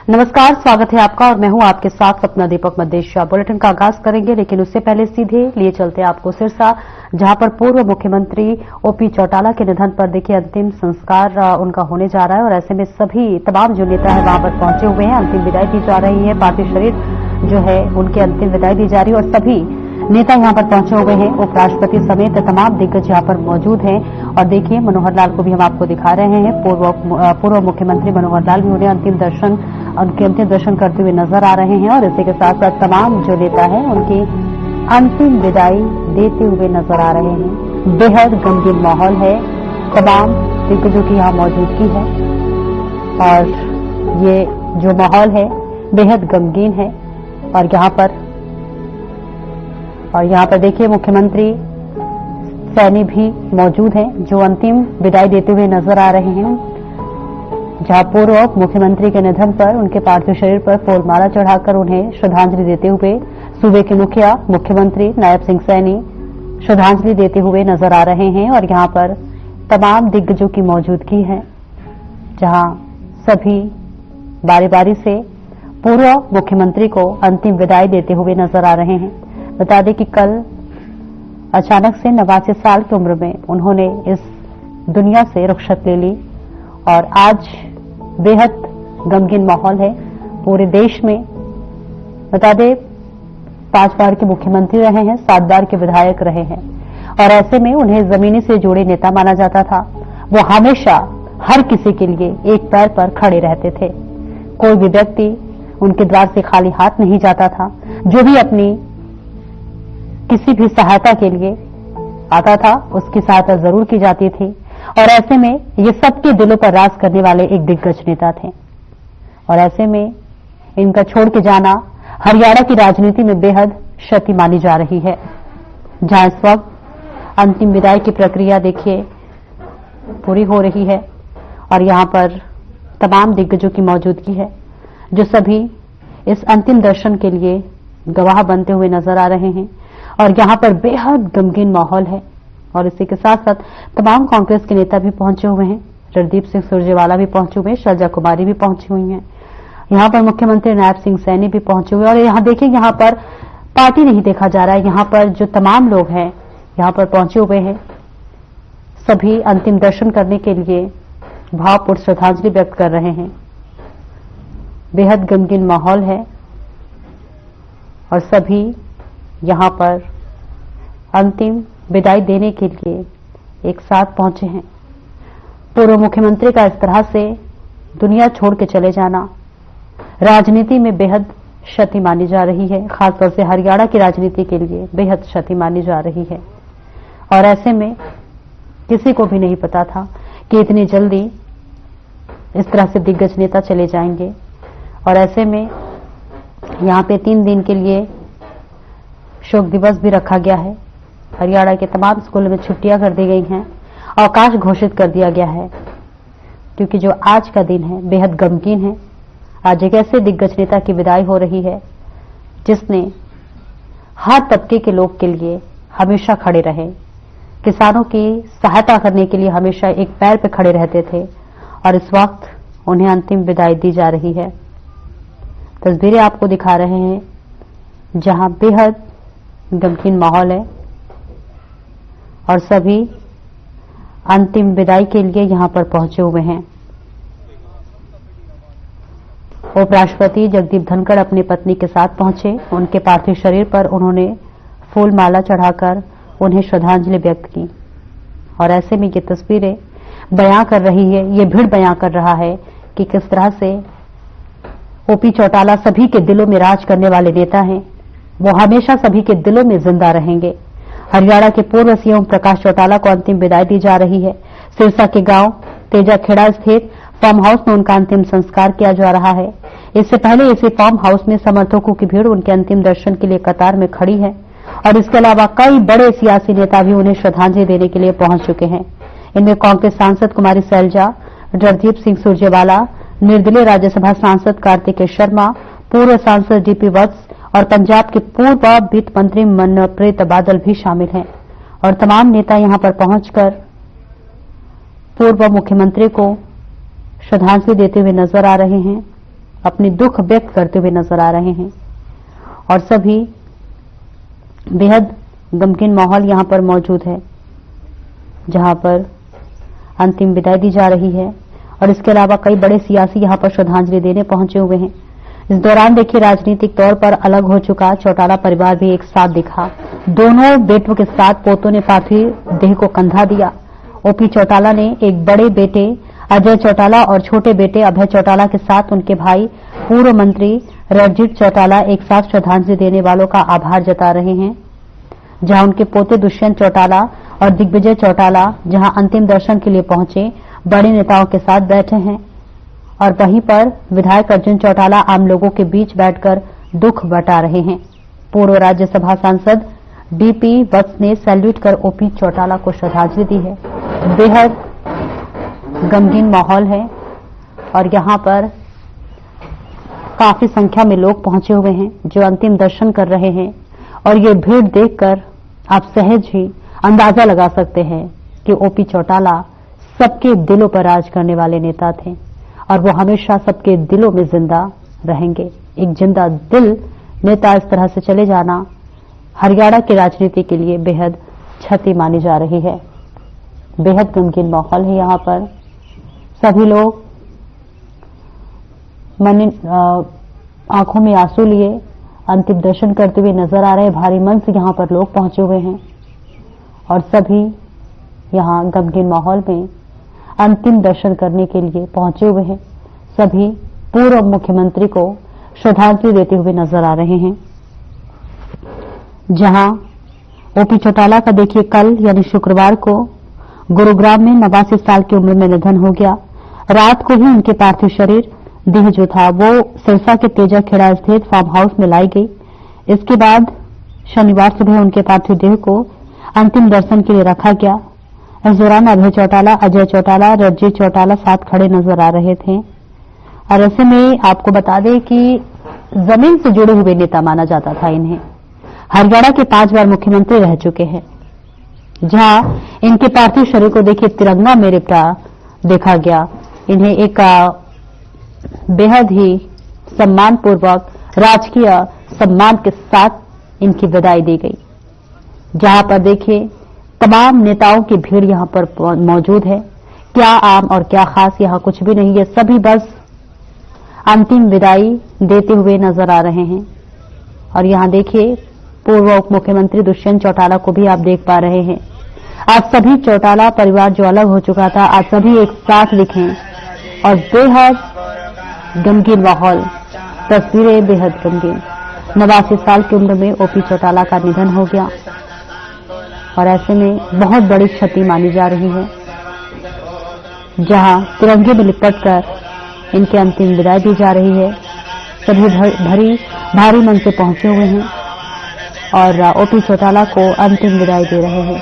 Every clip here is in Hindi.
नमस्कार, स्वागत है आपका और मैं हूं आपके साथ सपना दीपक मदेशिया। बुलेटिन का आगाज करेंगे, लेकिन उससे पहले सीधे लिए चलते आपको सिरसा, जहां पर पूर्व मुख्यमंत्री ओपी चौटाला के निधन पर देखिए अंतिम संस्कार उनका होने जा रहा है और ऐसे में सभी तमाम जो नेता है वहां पर पहुंचे हुए हैं। अंतिम विदाई दी जा रही है, पार्थिव शरीर जो है उनकी अंतिम विदाई दी जा रही है और सभी नेता यहां पर पहुंचे हुए हैं। उपराष्ट्रपति समेत तमाम दिग्गज यहां पर मौजूद हैं और देखिए मनोहर लाल को भी हम आपको दिखा रहे हैं। पूर्व मुख्यमंत्री मनोहर लाल भी उन्हें अंतिम दर्शन करते हुए नजर आ रहे हैं और इसी के साथ साथ तमाम जो नेता हैं उनकी अंतिम विदाई देते हुए नजर आ रहे हैं। बेहद गमगीन माहौल है, तमाम दिग्गजों की यहाँ मौजूदगी है और ये जो माहौल है बेहद गमगीन है। और यहाँ पर देखिए मुख्यमंत्री सैनी भी मौजूद हैं जो अंतिम विदाई देते हुए नजर आ रहे हैं, जहां पूर्व मुख्यमंत्री के निधन पर उनके पार्थिव शरीर पर फूलमाला चढ़ाकर उन्हें श्रद्धांजलि देते हुए सूबे के मुखिया मुख्यमंत्री नायब सिंह सैनी श्रद्धांजलि देते हुए नजर आ रहे हैं। और यहाँ पर तमाम दिग्गजों की मौजूदगी है, जहां सभी बारी बारी से पूर्व मुख्यमंत्री को अंतिम विदाई देते हुए नजर आ रहे हैं। बता दें कि कल अचानक से 89 साल की उम्र में उन्होंने इस दुनिया से रुखसत ले ली और आज बेहद गमगीन माहौल है पूरे देश में। बता दें 5 बार के मुख्यमंत्री रहे हैं, 7 बार के विधायक रहे हैं और ऐसे में उन्हें जमीनी से जुड़े नेता माना जाता था। वो हमेशा हर किसी के लिए एक पैर पर खड़े रहते थे। कोई भी व्यक्ति उनके द्वार से खाली हाथ नहीं जाता था। जो भी अपनी किसी भी सहायता के लिए आता था उसकी सहायता जरूर की जाती थी और ऐसे में ये सबके दिलों पर राज करने वाले एक दिग्गज नेता थे। और ऐसे में इनका छोड़ के जाना हरियाणा की राजनीति में बेहद क्षति मानी जा रही है, जहां इस वक्त अंतिम विदाई की प्रक्रिया देखिए पूरी हो रही है और यहां पर तमाम दिग्गजों की मौजूदगी है जो सभी इस अंतिम दर्शन के लिए गवाह बनते हुए नजर आ रहे हैं। और यहां पर बेहद गमगीन माहौल है और इसी के साथ साथ तमाम कांग्रेस के नेता भी पहुंचे हुए हैं। रणदीप सिंह सुरजेवाला भी पहुंचे हुए हैं, शैलजा कुमारी भी पहुंची हुई हैं। यहां पर मुख्यमंत्री नायब सिंह सैनी भी पहुंचे हुए हैं और यहां देखिए यहां पर पार्टी नहीं देखा जा रहा है, यहां पर जो तमाम लोग हैं यहां पर पहुंचे हुए हैं। सभी अंतिम दर्शन करने के लिए भावपूर्ण श्रद्धांजलि व्यक्त कर रहे हैं। बेहद गमगीन माहौल है और सभी यहां पर अंतिम विदाई देने के लिए एक साथ पहुंचे हैं। पूर्व मुख्यमंत्री का इस तरह से दुनिया छोड़ के चले जाना राजनीति में बेहद क्षति मानी जा रही है, खासतौर से हरियाणा की राजनीति के लिए बेहद क्षति मानी जा रही है। और ऐसे में किसी को भी नहीं पता था कि इतनी जल्दी इस तरह से दिग्गज नेता चले जाएंगे। और ऐसे में यहां पे 3 दिन के लिए शोक दिवस भी रखा गया है। हरियाणा के तमाम स्कूलों में छुट्टियां कर दी गई हैं, अवकाश घोषित कर दिया गया है, क्योंकि जो आज का दिन है बेहद गमगीन है। आज एक ऐसे दिग्गज नेता की विदाई हो रही है जिसने हर तबके के लोग के लिए हमेशा खड़े रहे, किसानों की सहायता करने के लिए हमेशा एक पैर पे खड़े रहते थे और इस वक्त उन्हें अंतिम विदाई दी जा रही है। तस्वीरें आपको दिखा रहे हैं जहां बेहद गमगीन माहौल है और सभी अंतिम विदाई के लिए यहां पर पहुंचे हुए हैं। उपराष्ट्रपति जगदीप धनखड़ अपनी पत्नी के साथ पहुंचे। उनके पार्थिव शरीर पर उन्होंने फूल माला चढ़ाकर उन्हें श्रद्धांजलि व्यक्त की और ऐसे में ये तस्वीरें बयां कर रही है, ये भीड़ बयां कर रहा है कि किस तरह से ओपी चौटाला सभी के दिलों में राज करने वाले नेता हैं। वो हमेशा सभी के दिलों में जिंदा रहेंगे। हरियाणा के पूर्व सीएम प्रकाश चौटाला को अंतिम विदाई दी जा रही है। सिरसा के गांव तेजाखेड़ा स्थित फार्म हाउस में उनका अंतिम संस्कार किया जा रहा है। इससे पहले इसी फार्म हाउस में समर्थकों की भीड़ उनके अंतिम दर्शन के लिए कतार में खड़ी है और इसके अलावा कई बड़े सियासी नेता भी उन्हें श्रद्धांजलि देने के लिए पहुंच चुके हैं। इनमें कांग्रेस सांसद कुमारी शैलजा, रणदीप सिंह सुरजेवाला, निर्दलीय राज्यसभा सांसद कार्तिकेय शर्मा, पूर्व सांसद डीपी वत्स और पंजाब के पूर्व वित्त मंत्री मनप्रीत बादल भी शामिल हैं और तमाम नेता यहां पर पहुंचकर पूर्व मुख्यमंत्री को श्रद्धांजलि देते हुए नजर आ रहे हैं अपनी दुख व्यक्त करते हुए नजर आ रहे हैं और सभी बेहद गमगीन माहौल यहां पर मौजूद है, जहां पर अंतिम विदाई दी जा रही है और इसके अलावा कई बड़े सियासी यहां पर श्रद्धांजलि देने पहुंचे हुए हैं। इस दौरान देखिए राजनीतिक तौर पर अलग हो चुका चौटाला परिवार भी एक साथ दिखा। दोनों बेटों के साथ पोतों ने पार्थिव देह को कंधा दिया। ओपी चौटाला ने एक बड़े बेटे अजय चौटाला और छोटे बेटे अभय चौटाला के साथ उनके भाई पूर्व मंत्री रणजीत चौटाला एक साथ श्रद्धांजलि देने वालों का आभार जता रहे हैं, जहां उनके पोते दुष्यंत चौटाला और दिग्विजय चौटाला जहां अंतिम दर्शन के लिए पहुंचे बड़े नेताओं के साथ बैठे हैं और वहीं पर विधायक अर्जुन चौटाला आम लोगों के बीच बैठकर दुख बता रहे हैं। पूर्व राज्यसभा सांसद डीपी वत्स ने सैल्यूट कर ओपी चौटाला को श्रद्धांजलि दी है। बेहद गमगीन माहौल है और यहां पर काफी संख्या में लोग पहुंचे हुए हैं जो अंतिम दर्शन कर रहे हैं और ये भीड़ देखकर आप सहज ही अंदाजा लगा सकते हैं कि ओपी चौटाला सबके दिलों पर राज करने वाले नेता थे और वो हमेशा सबके दिलों में जिंदा रहेंगे। एक जिंदा दिल नेता इस तरह से चले जाना हरियाणा की राजनीति के लिए बेहद क्षति मानी जा रही है। बेहद गमगीन माहौल है यहाँ पर। सभी लोग आंखों में आंसू लिए अंतिम दर्शन करते हुए नजर आ रहे हैं। भारी मन से यहाँ पर लोग पहुंचे हुए हैं और सभी यहाँ गमगीन माहौल में अंतिम दर्शन करने के लिए पहुंचे हुए हैं। सभी पूर्व मुख्यमंत्री को श्रद्धांजलि देते हुए नजर आ रहे हैं। जहां ओपी चौटाला का देखिए कल यानी शुक्रवार को गुरुग्राम में 89 साल की उम्र में निधन हो गया। रात को ही उनके पार्थिव शरीर देह जो था वो सिरसा के तेजा खेड़ा स्थित फार्म हाउस में लाई गई। इसके बाद शनिवार सुबह उनके पार्थिव देह को अंतिम दर्शन के लिए रखा गया। इस दौरान अभय चौटाला, अजय चौटाला, रणजीत चौटाला साथ खड़े नजर आ रहे थे और ऐसे में आपको बता दें कि जमीन से जुड़े हुए नेता माना जाता था इन्हें। हरियाणा के 5 बार मुख्यमंत्री रह चुके हैं, जहां इनके पार्थिव शरीर को देखिए तिरंगा में लिपटा देखा गया। इन्हें एक बेहद ही सम्मानपूर्वक राजकीय सम्मान के साथ इनकी विदाई दी गई, जहां पर देखिए तमाम नेताओं की भीड़ यहां पर मौजूद है। क्या आम और क्या खास यहां कुछ भी नहीं है, सभी बस अंतिम विदाई देते हुए नजर आ रहे हैं। और यहां देखिए पूर्व उप मुख्यमंत्री दुष्यंत चौटाला को भी आप देख पा रहे हैं। आज सभी चौटाला परिवार जो अलग हो चुका था आज सभी एक साथ दिखे और बेहद गमगीन माहौल, तस्वीरें बेहद गमगीन। 89 साल की उम्र में ओपी चौटाला का निधन हो गया और ऐसे में बहुत बड़ी क्षति मानी जा रही है, जहां तिरंगे में लिपटकर इनके अंतिम विदाई दी जा रही है। सभी भारी मन से पहुंचे हुए हैं और ओपी चौटाला को अंतिम विदाई दे रहे हैं।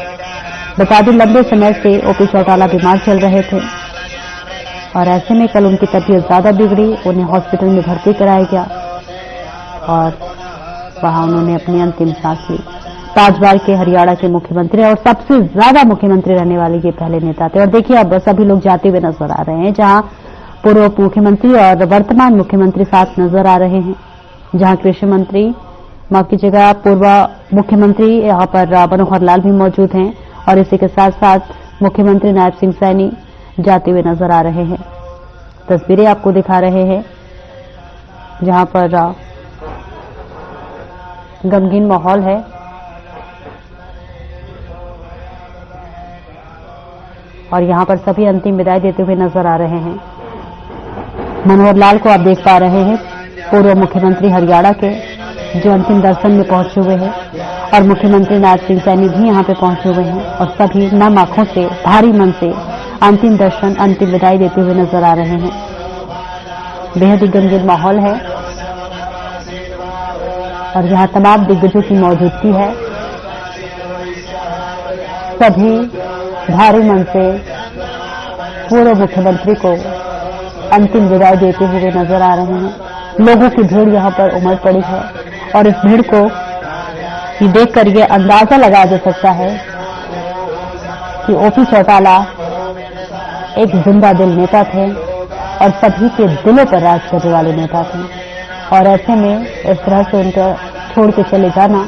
बता दें लंबे समय से ओपी चौटाला बीमार चल रहे थे और ऐसे में कल उनकी तबीयत ज्यादा बिगड़ी, उन्हें हॉस्पिटल में भर्ती कराया गया और वहां उन्होंने अपनी अंतिम सांस ली। 5 बार के हरियाणा के मुख्यमंत्री और सबसे ज्यादा मुख्यमंत्री रहने वाले ये पहले नेता थे। और देखिए अब सभी लोग जाते हुए नजर आ रहे हैं, जहां पूर्व मुख्यमंत्री और वर्तमान मुख्यमंत्री साथ नजर आ रहे हैं, जहां कृषि मंत्री माफ कीजिएगा पूर्व मुख्यमंत्री यहाँ पर मनोहर लाल भी मौजूद हैं और इसी के साथ साथ मुख्यमंत्री नायब सिंह सैनी जाते हुए नजर आ रहे हैं। तस्वीरें आपको दिखा रहे हैं जहां पर गमगीन माहौल है और यहां पर सभी अंतिम विदाई देते हुए नजर आ रहे हैं। मनोहर लाल को आप देख पा रहे हैं, पूर्व मुख्यमंत्री हरियाणा के, जो अंतिम दर्शन में पहुंचे हुए हैं और मुख्यमंत्री नायब सिंह सैनी भी यहां पे पहुंचे हुए हैं और सभी नम आंखों से भारी मन से अंतिम दर्शन अंतिम विदाई देते हुए नजर आ रहे हैं। बेहद ही गमगीन माहौल है और यहाँ तमाम दिग्गजों की मौजूदगी है। सभी भारी मन से पूर्व मुख्यमंत्री को अंतिम विदाई देते हुए नजर आ रहे हैं। लोगों की भीड़ यहाँ पर उमड़ पड़ी है और इस भीड़ को ये देखकर ये अंदाजा लगाया जा सकता है कि ओपी चौटाला एक जिंदा दिल नेता थे और सभी के दिलों पर राज करने वाले नेता थे। और ऐसे में इस तरह से उनका छोड़ के चले जाना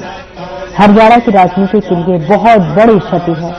हरियाणा की राजनीति के लिए बहुत बड़ी क्षति है।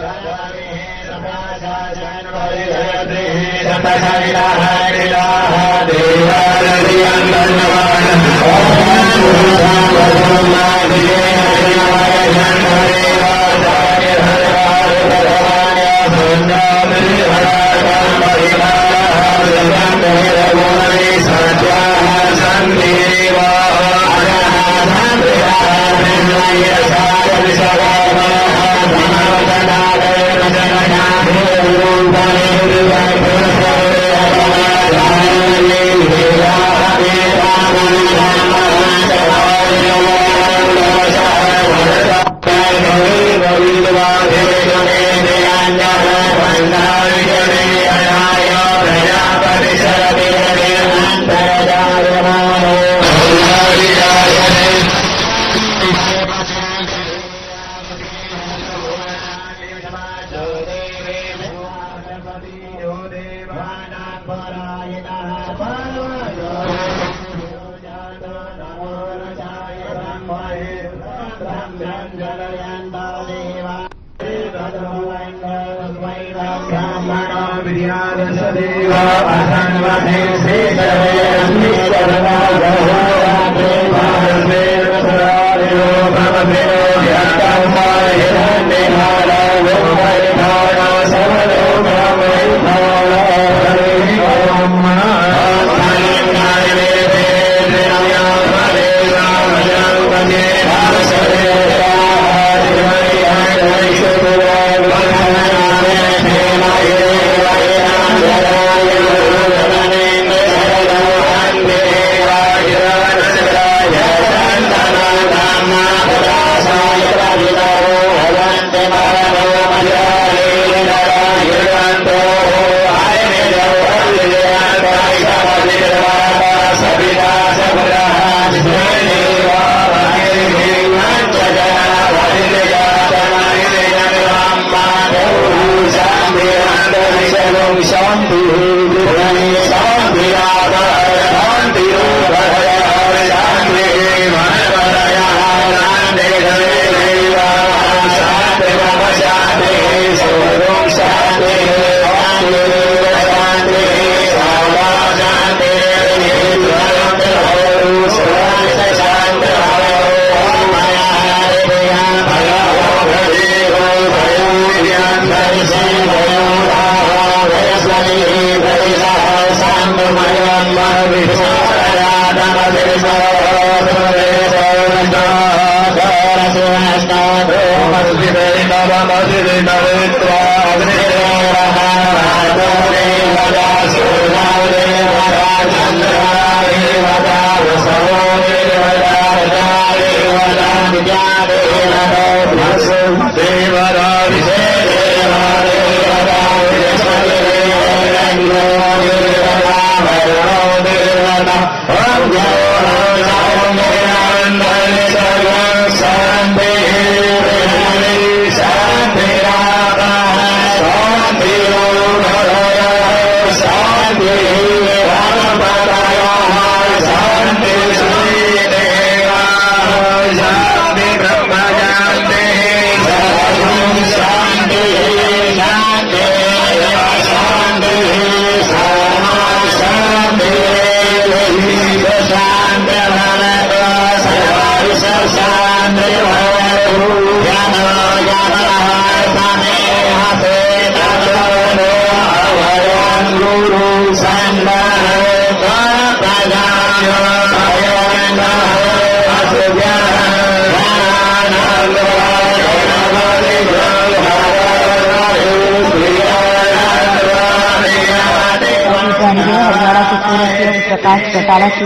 हरियाणा के पूर्व सीएम प्रकाश चौटाला की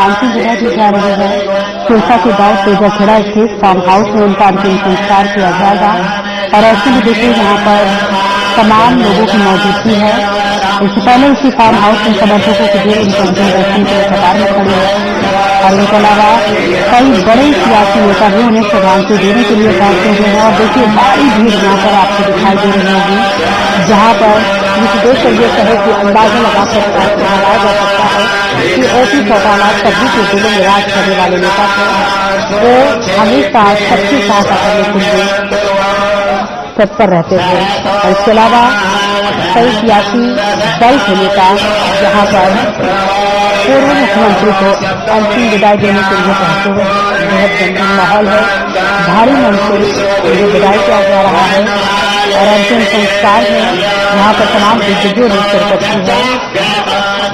अंतिम विदा दी जा रही है। सिरसा के गांव तेजाखेड़ा स्थित फार्म हाउस में उनका अंतिम संस्कार किया जाएगा और ऐसे भी देखिए यहाँ पर तमाम लोगों की मौजूदगी है। इससे पहले इसी फार्म हाउस में समर्थकों के लिए उनके अंतिम दर्शन के कतार में खड़े हैं और इनके अलावा कई बड़े सियासी नेता भी उन्हें श्रद्धांजलि देने के लिए पहुंचे हुए हैं। और देखिए भारी भीड़ यहाँ पर आपको दिखाई दे रही होगी, जहाँ पर जिस देश से ये कहे कि अंदाजा लगा सकता है, लगाया जा सकता है कि ओपी चौटाला सभी के दिलों में राज करने वाले नेता थे। वो हमेशा सबके साथ करने के लिए तत्पर रहते थे। और इसके अलावा कई सियासी दल के नेता जहां पर पूर्व मुख्यमंत्री को अंतिम विदाई देने के लिए पहुंचे हुए बेहद गंभीर माहौल है। भारी मन से उन्हें विदाई किया जा रहा है और अंतिम संस्कार में यहाँ पर तमाम दिग्गजों ने शिरकत की है।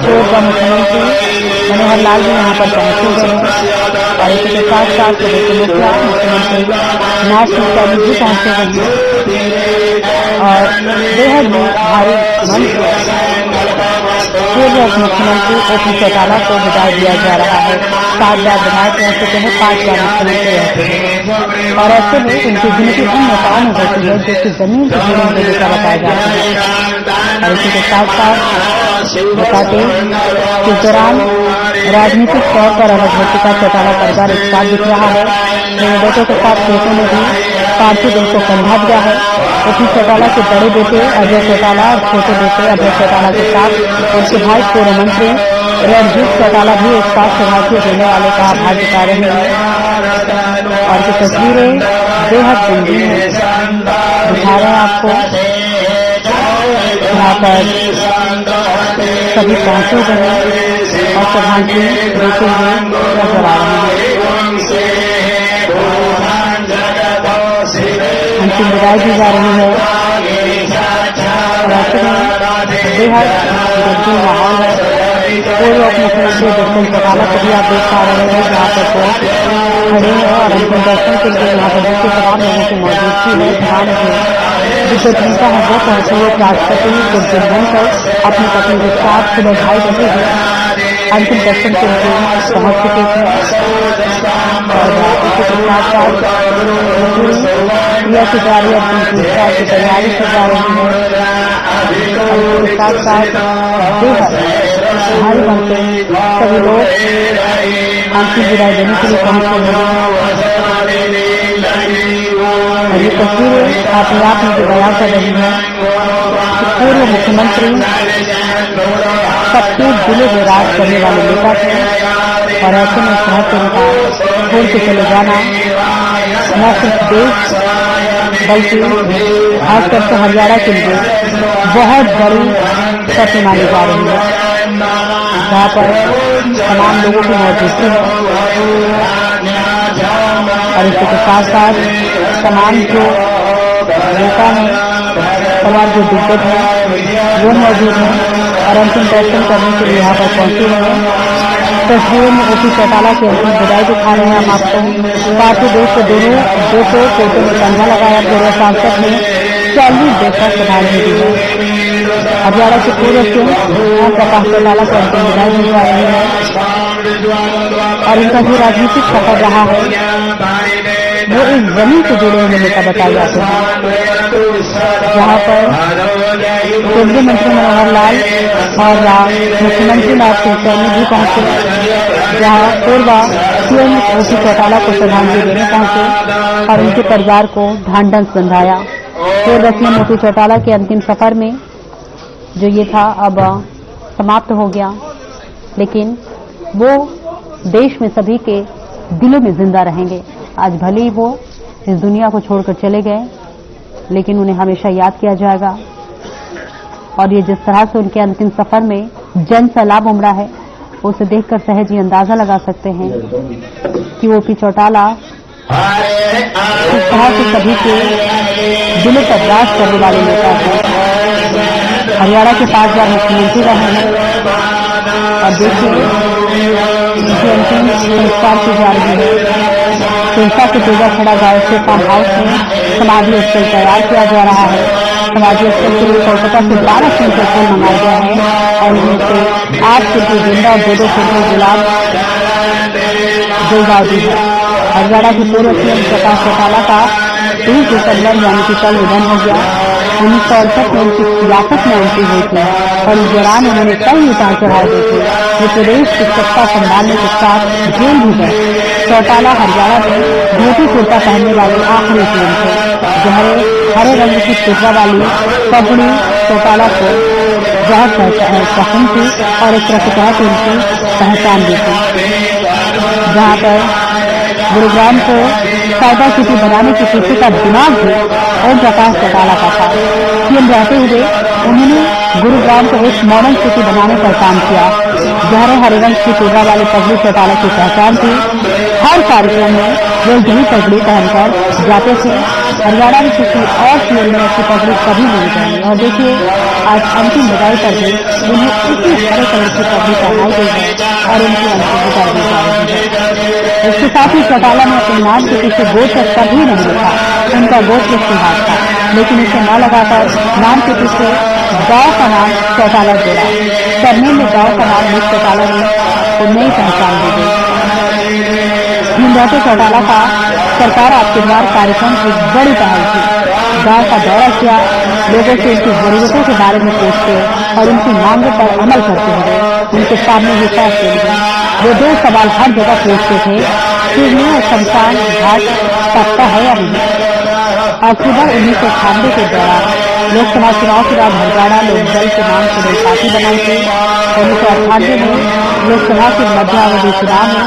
पूर्व मुख्यमंत्री मनोहर लाल भी यहाँ पर पहुंचे हुए हैं और इसी के साथ साथ प्रदेश के मुख्यमंत्री नाथ सिंह सैनी भी पहुंचे हुए हैं और बेहद भारी मन से पूर्व मुख्यमंत्री ओपी चौटाला को विदाई दिया जा रहा है। 7 बार विधायक रह चुके हैं, 5 बार मुख्यमंत्री रह चुके हैं और ऐसे में उनकी गिनती उन नेताओं में होती है जो कि जमीन से जुड़े हुए नेता बताए जाते हैं। और इसी के साथ साथ बताते इस दौरान राजनीतिक तौर पर अलग हो चुका चौटाला परिवार एक साथ दिख रहा है। मेरे बेटों के साथ बेटों ने भी पार्थिव दिल को कंधा दिया है। ओपी चौटाला के बड़े बेटे अजय चौटाला और छोटे बेटे अभय चौटाला के साथ उनके भाई पूर्व मंत्री रणजीत चौटाला भी एक साथ सौभाग्य देने वाले का आभार जता रहे हैं और ये तस्वीरें बेहद गंभीर है दिखा रहे हैं आपको। यहाँ पर सभी पहुंचे हुए हैं और श्रद्धांजलि देते हुए नजर आ रहे हैं। अंतिम विदाई दी जा रही है और ऐसे में बेहद गंभीर माहौल है। पूर्व उप मुख्यमंत्री दर्शन चौटाला को भी आप देख पा रहे हैं जहाँ पर वो खड़े हैं और अंतिम दर्शन के लिए यहाँ पर जिसके तमाम लोगों की मौजूदगी है। ध्यान है जिसे चिंता है वो पहुंचे हुए राष्ट्रपति गुरजीत बनकर अपनी पत्नी के साथ सुबह 2:30 बजे ही अंतिम दर्शन के लिए पहुंच चुके थे और इसी के साथ साथ क्रिया की जा रही है, अंतिम संस्कार की तैयारी की जा रही है और इसके साथ साथ बेहद भारी मन से सभी लोग अंतिम विदाई देने के लिए पहुंचे हुए हैं और ये तस्वीरें अपने आप में जो बयां कर रही है कि पूर्व मुख्यमंत्री सबके दिलों में राज करने वाले नेता थे और ऐसे में इस तरह के नेता छोड़ के चले जाना न सिर्फ देश बल्कि खासकर से हरियाणा के लिए बहुत बड़ी क्षति मानी जा रही है जहाँ पर तमाम लोगों की मौजूदगी है और इसी के साथ साथ तमाम जो नेता हैं तमाम जो दिग्गज हैं वो मौजूद हैं और अंतिम दर्शन करने के लिए यहाँ पर पहुंचे हुए हैं। तस्वीर में ओपी चौटाला की अंतिम विदाई दिखा रहे हैं हम आपको। पार्टी देश के दोनों बेटों फोटो में कंधा लगाया। पूर्व सांसद ने 40 बेटा श्रद्धांजलि दी है। हरियाणा के पूर्व सीएम प्रकाश चौटाला को अंतिम विदाई दी जा रही है और इनका जो राजनीतिक सफर रहा है वो इस जमीन से जुड़े हुए नेता बताए जाते हैं जहाँ पर केंद्रीय मंत्री मनोहर लाल और मुख्यमंत्री नाथ सिंह सैनी भी पहुंचे जहाँ पूर्व सीएम ओपी चौटाला को श्रद्धांजलि देने पहुंचे और उनके परिवार को ढांढस बंधाया। पूर्व सीएम ओपी चौटाला के अंतिम सफर में जो ये था अब समाप्त हो गया, लेकिन वो देश में सभी के दिलों में जिंदा रहेंगे। आज भले ही वो इस दुनिया को छोड़कर चले गए, लेकिन उन्हें हमेशा याद किया जाएगा और ये जिस तरह से उनके अंतिम सफर में जन सैलाब उमड़ा है उसे देखकर सहज ही अंदाजा लगा सकते हैं कि ओपी चौटाला इस तरह से सभी के दिलों पर राज करने वाले नेता हैं। हरियाणा के 5 बार मुख्यमंत्री रहे हैं और देखिए उनकी अंतिम संस्कार की जा रही है। सिरसा के तेजा खड़ा गांव से फार्म हाउस में समाधि स्थल तैयार किया जा रहा है। समाधि स्थल के लिए कोलकाता से 12 क्विंटल फूल मंगाया गया है और इनमें से 8 क्विंटल गेंदा और 2 क्विंटल गुलाब गुलदाउदी है। हरियाणा के पूर्व सीएम प्रकाश चौटाला का 30 दिसंबर यानी कि कल निधन हो गया। 1968 में उनकी सियासत में एंट्री हुई थी और इस दौरान उन्होंने कई उतार चढ़ाव दिए थे। ये प्रदेश की सत्ता संभालने के साथ जेल भी गए। चौटाला हरियाणा में धोती कुर्ता पहनने वाले आखिरी सीएम थे। गहरे हरे रंग की टुकड़ा वाली पगड़ी चौटाला को बहुत पसंद थी और एक तरह से कहा कि उनकी पहचान भी थी। जहाँ पर गुरुग्राम को साइबर सिटी बनाने के पीछे का दिमाग भी ओम प्रकाश चौटाला का था। सीएम रहते हुए उन्होंने गुरुग्राम को एक मॉडर्न सिटी बनाने का काम किया। गहरे हरिवंश की पूजा वाली पगड़ी चौटाला की पहचान थी। हर कार्यक्रम में वे यही पगड़ी पहनकर जाते थे। हरियाणा में किसी और सीएम ने ऐसी पगड़ी कभी नहीं पहनी और देखिए आज अंतिम विदाई पर भी उन्हें इसी हरे कलर की पगड़ी पहनाई गई है और उनकी अंतिम विदाई दी जा रही है। इसके साथ ही चौटाला ने अपने नाम के पीछे गोत्र कभी नहीं लिखा। उनका गोत्र सिंहास था, लेकिन इसे न लगाकर नाम के पीछे गांव का नाम चौटाला जोड़ा। सरनेम में गांव का नाम मिस चौटाला ने को नई पहचान दी गई। भीमराव चौटाला का सरकार आपके द्वार कार्यक्रम एक बड़ी पहल थी। गांव का दौरा किया, लोगों से उनकी जरूरतों के बारे में पूछते और उनकी मांगों पर अमल करते हुए उनके सामने ये फैसले लिए। वो 2 सवाल हर जगह पूछते थे, शिवलिंग और शमशान घाट पक्का है या नहीं। अक्टूबर 1998 के दौरान लोकसभा चुनाव के बाद हरियाणा लोकदल के नाम से नई पार्टी बनाई थी। 1998 में लोकसभा के मध्यावधि चुनाव में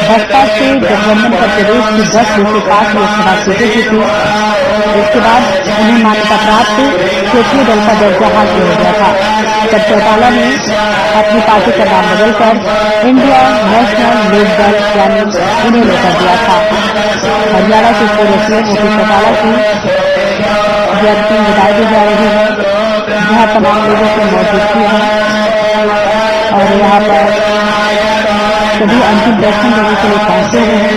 बसपा से गठबंधन पर प्रदेश की 10 में से 5 लोकसभा सीटें जीती। इसके बाद उन्हें मान्यता प्राप्त क्षेत्रीय दल का दर्जा हासिल हो गया था। तब चौटाला ने अपनी पार्टी का नाम बदलकर इंडिया नेशनल लोकदल यानी इनेलो कर दिया था। हरियाणा के पूर्व सीएम ओपी चौटाला की अंतिम विदाई दी जा रही है, जहां तमाम लोगों की मौजूदगी है और यहाँ पर सभी अंतिम दर्शन लेने के लिए पहुंचे हुए हैं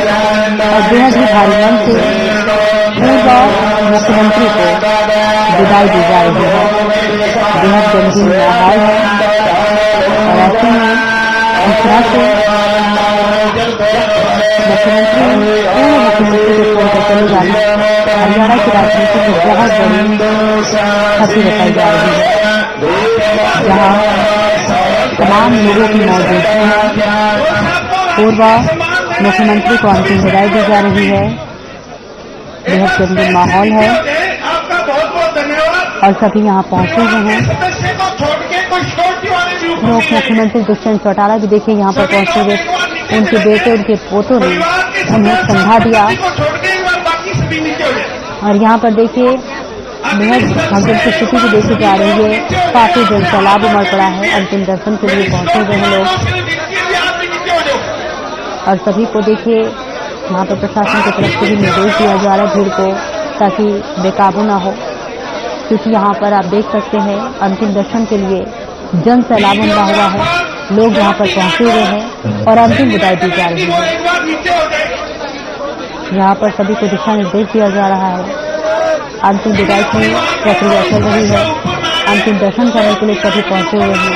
और बेहद ही भारी मन से पूर्व मुख्यमंत्री को विदाई दी जा रही है। बेहद गंभीर माहौल है और ऐसे में इस तरह से मुख्यमंत्री को छोड़कर चले जाने हरियाणा की राजनीति की बहुत बड़ी क्षति बताई जा रही है, जहां तमाम लोगों की मौजूदगी है। पूर्व मुख्यमंत्री को अंतिम विदाई दी जा रही है। बेहद गंभीर माहौल है और सभी यहाँ पहुंचे हुए हैं। लोक मुख्यमंत्री दुष्यंत चौटाला भी देखिए यहाँ पर पहुंचे हुए, उनके बेटे उनके पोतों ने उन्हें समझा दिया और यहाँ पर देखिए बेहद भगदड़ की स्थिति भी देखी जा रही है। काफी जनसैलाब उमड़ पड़ा है, अंतिम दर्शन के लिए पहुंचे हुए हैं लोग और सभी को देखिए यहाँ पर प्रशासन की तरफ से भी निर्देश दिया जा रहा है भीड़ को, ताकि बेकाबू न हो, क्योंकि यहाँ पर आप देख सकते हैं अंतिम दर्शन के लिए जन सैलाब उमड़ा हुआ है। लोग यहाँ पर पहुंचे हुए हैं और अंतिम विदाई दी जा रही है। यहाँ पर सभी को दिशा निर्देश दिया जा रहा है। अंतिम विदाई की प्रक्रिया चल रही है। अंतिम दर्शन करने के लिए सभी पहुंचे हुए हैं।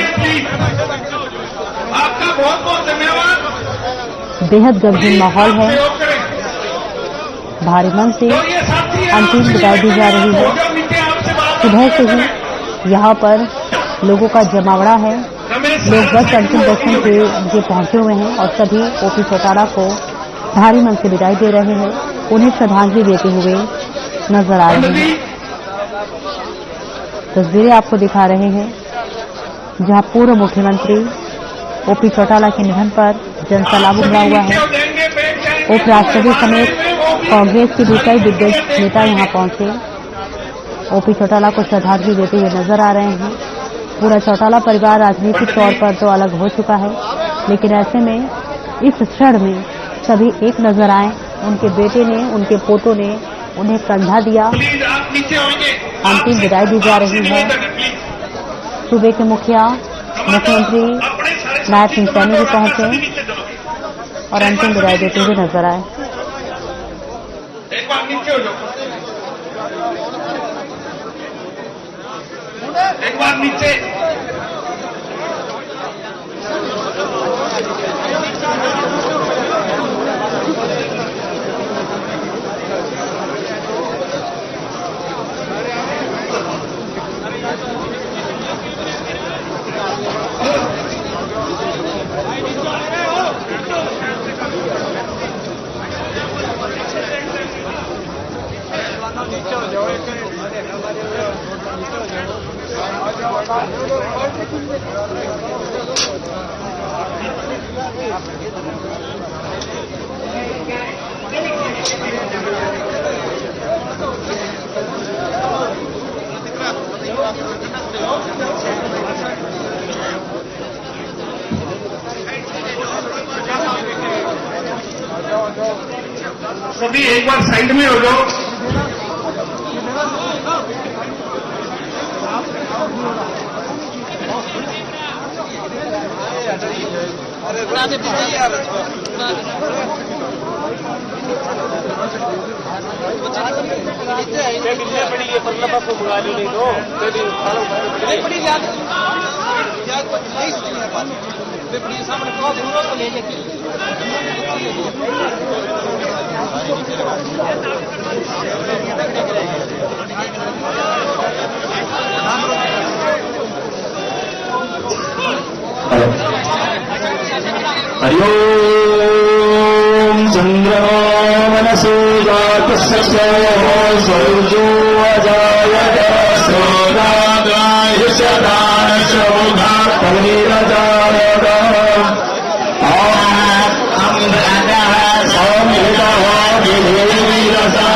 बेहद गंभीर माहौल है, भारी मन से अंतिम विदाई दी जा रही है। सुबह से ही यहाँ पर लोगों का जमावड़ा है। लोग बस अंतिम दर्शन के लिए पहुंचे हुए हैं और सभी ओपी चौटाला को भारी मन से विदाई दे रहे हैं, उन्हें श्रद्धांजलि देते हुए नजर आ रहे हैं। तस्वीरें आपको दिखा रहे हैं जहां पूर्व मुख्यमंत्री ओपी चौटाला के निधन पर जनसैलाब उमड़ा हुआ है। उपराष्ट्रपति समेत कांग्रेस के भी कई दिग्गज नेता यहां पहुंचे, ओपी चौटाला को श्रद्धांजलि देते हुए नजर आ रहे हैं। पूरा चौटाला परिवार राजनीतिक तौर पर तो अलग हो चुका है, लेकिन ऐसे में इस क्षण में सभी एक नजर आए। उनके बेटे ने, उनके पोतों ने उन्हें कंधा दिया। अंतिम विदाई दी जा रही है। सूबे के मुखिया मुख्यमंत्री नायब सिंह सैनी भी पहुंचे और अंतिम विदाई देते हुए नजर आए। एक बार नीचे नीचे हो जाओ। सभी एक बार साइड में हो जाओ। बड़ी है मतलब आपको बुला ली नहीं तो बड़ी सामने तो ले लेती हरि ओम चंद्रमा मनसो जातस्य सूर्यो अजायत श्रोताग्राह्य शोधा परिरजायत अमृतः सौम्यतः विधीरसा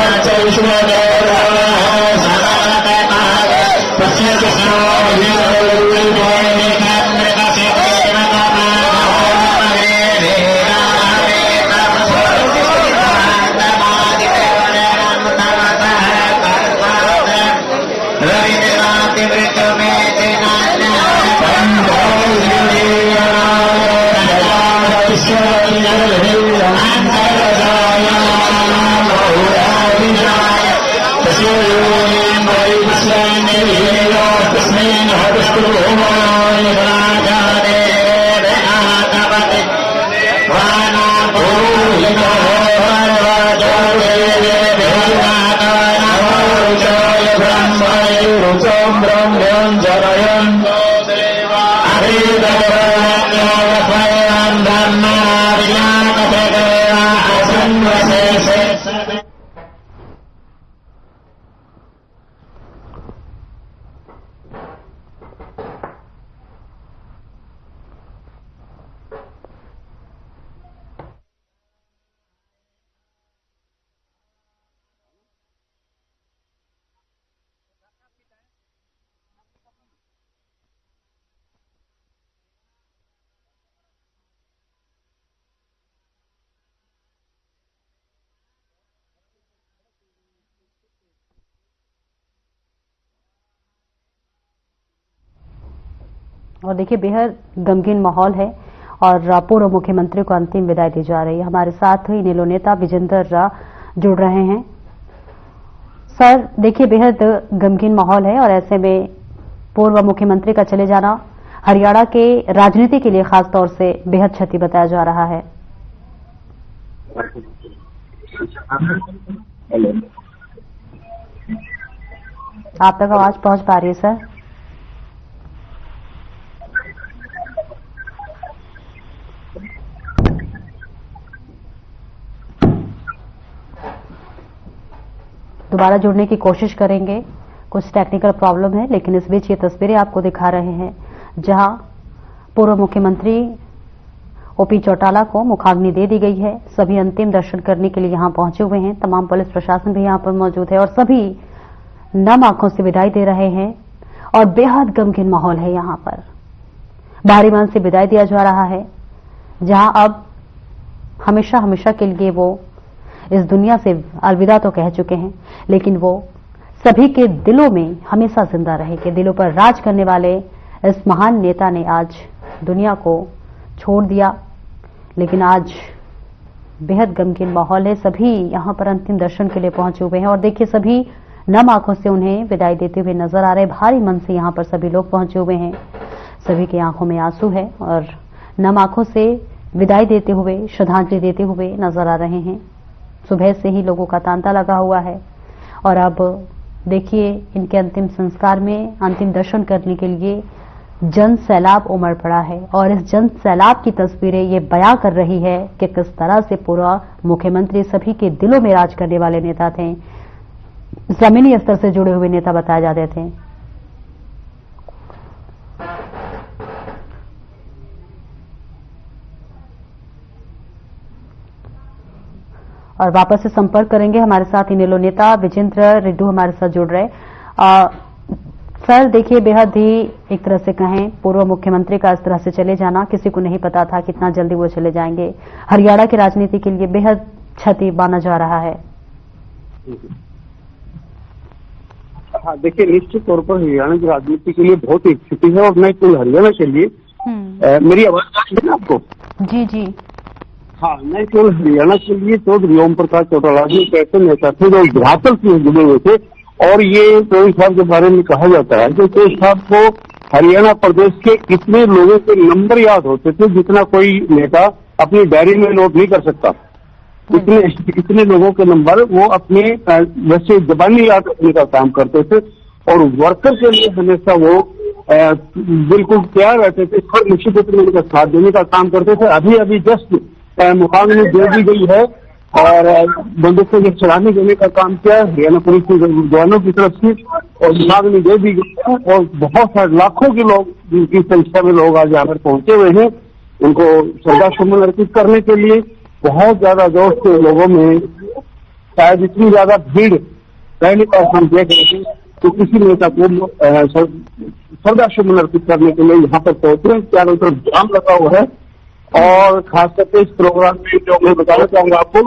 और देखिए बेहद गमगीन माहौल है और पूर्व मुख्यमंत्री को अंतिम विदाई दी जा रही है। हमारे साथ ही नीलो नेता विजेंद्र जुड़ रहे हैं। सर देखिए बेहद गमगीन माहौल है और ऐसे में पूर्व मुख्यमंत्री का चले जाना हरियाणा के राजनीति के लिए खास तौर से बेहद क्षति बताया जा रहा है। आप तक आवाज पहुंच पा रही है सर? दोबारा जुड़ने की कोशिश करेंगे, कुछ टेक्निकल प्रॉब्लम है, लेकिन इस बीच ये तस्वीरें आपको दिखा रहे हैं जहां पूर्व मुख्यमंत्री ओपी चौटाला को मुखाग्नि दे दी गई है। सभी अंतिम दर्शन करने के लिए यहां पहुंचे हुए हैं। तमाम पुलिस प्रशासन भी यहां पर मौजूद है और सभी नम आंखों से विदाई दे रहे हैं और बेहद गमगीन माहौल है। यहां पर भारी मन से विदाई दिया जा रहा है, जहां अब हमेशा हमेशा के लिए वो इस दुनिया से अलविदा तो कह चुके हैं, लेकिन वो सभी के दिलों में हमेशा जिंदा रहेंगे। दिलों पर राज करने वाले इस महान नेता ने आज दुनिया को छोड़ दिया, लेकिन आज बेहद गमगीन माहौल है। सभी यहां पर अंतिम दर्शन के लिए पहुंचे हुए हैं और देखिए सभी नम आंखों से उन्हें विदाई देते हुए नजर आ रहे। भारी मन से यहां पर सभी लोग पहुंचे हुए हैं। सभी की आंखों में आंसू है और नम आंखों से विदाई देते हुए, श्रद्धांजलि देते हुए नजर आ रहे हैं। सुबह से ही लोगों का तांता लगा हुआ है और अब देखिए इनके अंतिम संस्कार में अंतिम दर्शन करने के लिए जन सैलाब उमड़ पड़ा है और इस जन सैलाब की तस्वीरें ये बयां कर रही है कि किस तरह से पूरा मुख्यमंत्री सभी के दिलों में राज करने वाले नेता थे, जमीनी स्तर से जुड़े हुए नेता बताए जाते थे। और वापस से संपर्क करेंगे। हमारे साथ इनेलो नेता विजेंद्र रेड्डी हमारे साथ जुड़ रहे। सर देखिए, बेहद ही एक तरह से कहें पूर्व मुख्यमंत्री का इस तरह से चले जाना, किसी को नहीं पता था कितना जल्दी वो चले जाएंगे। हरियाणा की राजनीति के लिए बेहद क्षति माना जा रहा है। हाँ देखिए, निश्चित तौर पर हरियाणा की राजनीति के लिए बहुत ही स्थिति है और न केवल हरियाणा के लिए। मेरी आवाज आ रही है ना आपको? जी जी। हाँ, न केवल हरियाणा के लिए चौधरी ओम प्रकाश चौटाला जी एक ऐसे नेता थे जो धरातल से जुड़े हुए थे। और ये चौधरी साहब के बारे में कहा जाता है कि चौधरी साहब को हरियाणा प्रदेश के इतने लोगों के नंबर याद होते थे जितना कोई नेता अपनी डायरी में नोट नहीं कर सकता। इतने लोगों के नंबर वो अपने वैसे जबानी याद रखने का काम करते थे और वर्कर के लिए हमेशा वो बिल्कुल तैयार रहते थे, हर मुसीबत में उनका साथ देने का काम करते थे। अभी जस्ट मुकाबले में दे दी गई है और बंदूकों के चलाने देने का काम किया हरियाणा पुलिस के जवानों की तरफ से और विभाग में दे दी गई है। और बहुत सारे लाखों के लोग जिनकी संख्या में लोग आज यहाँ पर पहुंचे हुए हैं, उनको श्रद्धासुमन अर्पित करने के लिए बहुत ज्यादा जोश से लोगों में शायद इतनी ज्यादा भीड़ पहली बार हम देख रहे थे तो किसी नेता को श्रद्धासुमन अर्पित करने के लिए यहाँ पर पहुंचे। चारों तरफ जाम लगा हुआ है और खास करके इस प्रोग्राम में जो मैं बताना चाहूंगा आपको,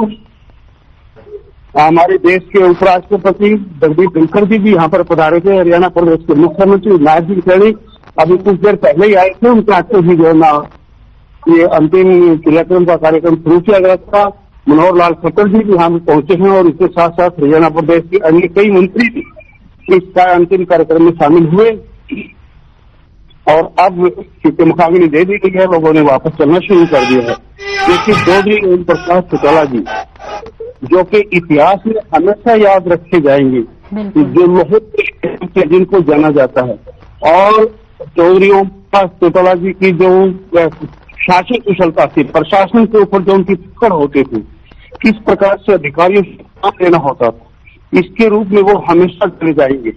हमारे देश के उपराष्ट्रपति जगदीप धनखड़ जी भी यहाँ पर पधारे थे। हरियाणा प्रदेश के मुख्यमंत्री नायब सिंह सैनी अभी कुछ देर पहले ही आए थे। उनके हाथ से भी जो है ना ये अंतिम क्रियाक्रम का कार्यक्रम शुरू किया गया था। मनोहर लाल खट्टर जी भी यहाँ पर पहुंचे हैं और इसके साथ साथ हरियाणा प्रदेश के अन्य कई मंत्री भी इस अंतिम कार्यक्रम में शामिल हुए। और अब चूंकि मुखाग्नि दे दी गई है, लोगों ने वापस चलना शुरू कर दिया है। लेकिन चौधरी ओम प्रकाश चौटाला जी जो कि इतिहास में हमेशा याद रखे जाएंगे, जो लोग जिनको जाना जाता है। और चौधरी ओम प्रकाश चौटाला जी की जो शासन कुशलता थी, प्रशासन के ऊपर जो उनकी पकड़ होती थी, किस प्रकार से अधिकारियों से काम लेना होता था, इसके रूप में वो हमेशा चले जाएंगे।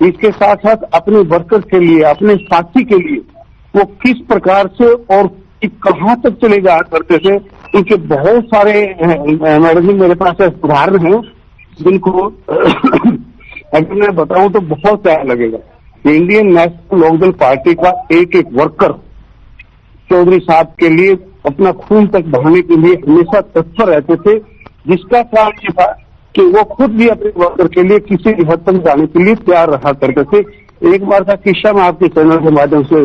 इसके साथ साथ अपने वर्कर के लिए, अपने साथी के लिए वो किस प्रकार से और कहां तक चले जाया करते थे, उनके बहुत सारे मैडम मेरे पास उदाहरण हैं जिनको अगर मैं बताऊं तो बहुत प्यार लगेगा। इंडियन नेशनल लोकदल पार्टी का एक एक वर्कर चौधरी साहब के लिए अपना खून तक बहाने के लिए हमेशा तत्पर रहते थे, जिसका कारण ये था कि वो खुद भी अपने वर्कर के लिए किसी भी हद तक जाने के लिए तैयार रहा करते थे। एक बार का किस्सा मैं आपके चैनल के माध्यम से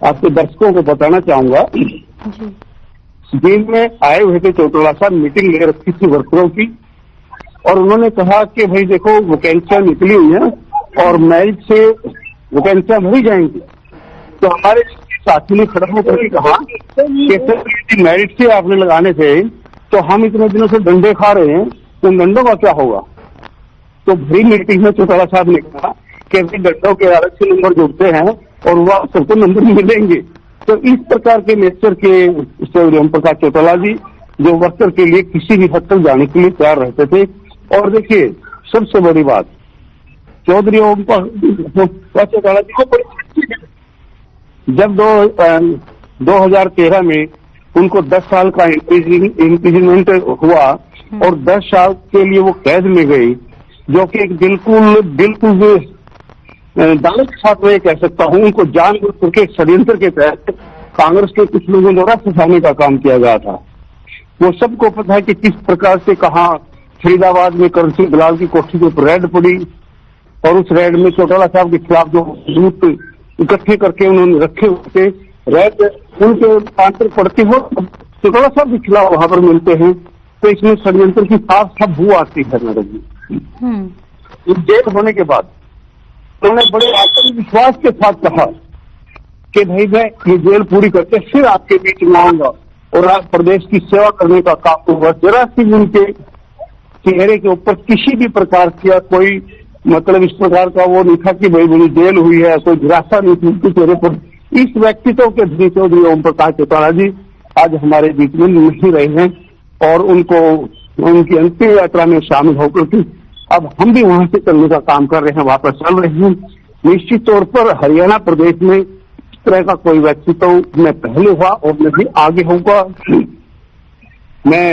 आपके दर्शकों को बताना चाहूंगा। जेल में आए हुए थे चौटाला साहब, मीटिंग ले रखी थी वर्करों की और उन्होंने कहा कि भाई देखो वैकेंसियां निकली हुई है और मेरिट से वैकेंसियां भरी जाएंगी। तो हमारे साथी ने खड़ा होकर के कहा कि सर मेरिट से आपने लगाने थे तो हम इतने दिनों से डंडे खा रहे हैं, तो डंडों का क्या होगा। तो भरी मीटिंग में चौटाला साहब ने कहा कि डंडों के अलग से नंबर जुड़ते हैं और वह सबको नंबर मिलेंगे। तो इस प्रकार के नेचर के चौधरी ओम प्रकाश चौटाला जी जो वर्कर के लिए किसी भी हद तक जाने के लिए तैयार रहते थे। और देखिए सबसे बड़ी बात, चौधरी ओम प्रकाश चौटाला जी को जब 2013 में उनको 10 साल का इम्पीजमेंट हुआ और 10 साल के लिए वो कैद में गई, जो कि बिल्कुल दानव के साथ मैं कह सकता हूं, उनको जानबूझ के षड्यंत्र के तहत कांग्रेस के कुछ लोगों द्वारा फंसाने का काम किया गया था। वो सबको पता है कि किस प्रकार से कहा फरीदाबाद में करण सिंह दलाल की कोठी के ऊपर रेड पड़ी और उस रेड में चौटाला साहब के खिलाफ जो सबूत इकट्ठे करके उन्होंने रखे हुए थे, रेड उनके आंतर पड़ते हो चौटाला साहब के खिलाफ वहां पर मिलते हैं। तो इसमें षड्यंत्र की साफ सब बू आती है मैडम जी। जेल होने के बाद उन्होंने बड़े आत्मविश्वास के साथ कहा कि भाई मैं ये जेल पूरी करके फिर आपके बीच में आऊंगा और आप प्रदेश की सेवा करने का काम होगा। जरा सी उनके चेहरे के ऊपर किसी भी प्रकार का कोई मतलब इस प्रकार का वो नहीं था कि भाई मेरी जेल हुई है, कोई निराशा नहीं थी उनके चेहरे पर। इस व्यक्तित्व के धनी चौधरी ओम प्रकाश चौटाला जी आज हमारे बीच में नहीं रहे हैं और उनको उनकी अंतिम यात्रा में शामिल होकर के अब हम भी वहां से चलने का काम कर रहे हैं, वापस चल रहे हैं। निश्चित तौर पर हरियाणा प्रदेश में इस तरह का कोई व्यक्तित्व मैं पहले हुआ और मैं भी आगे होऊंगा। मैं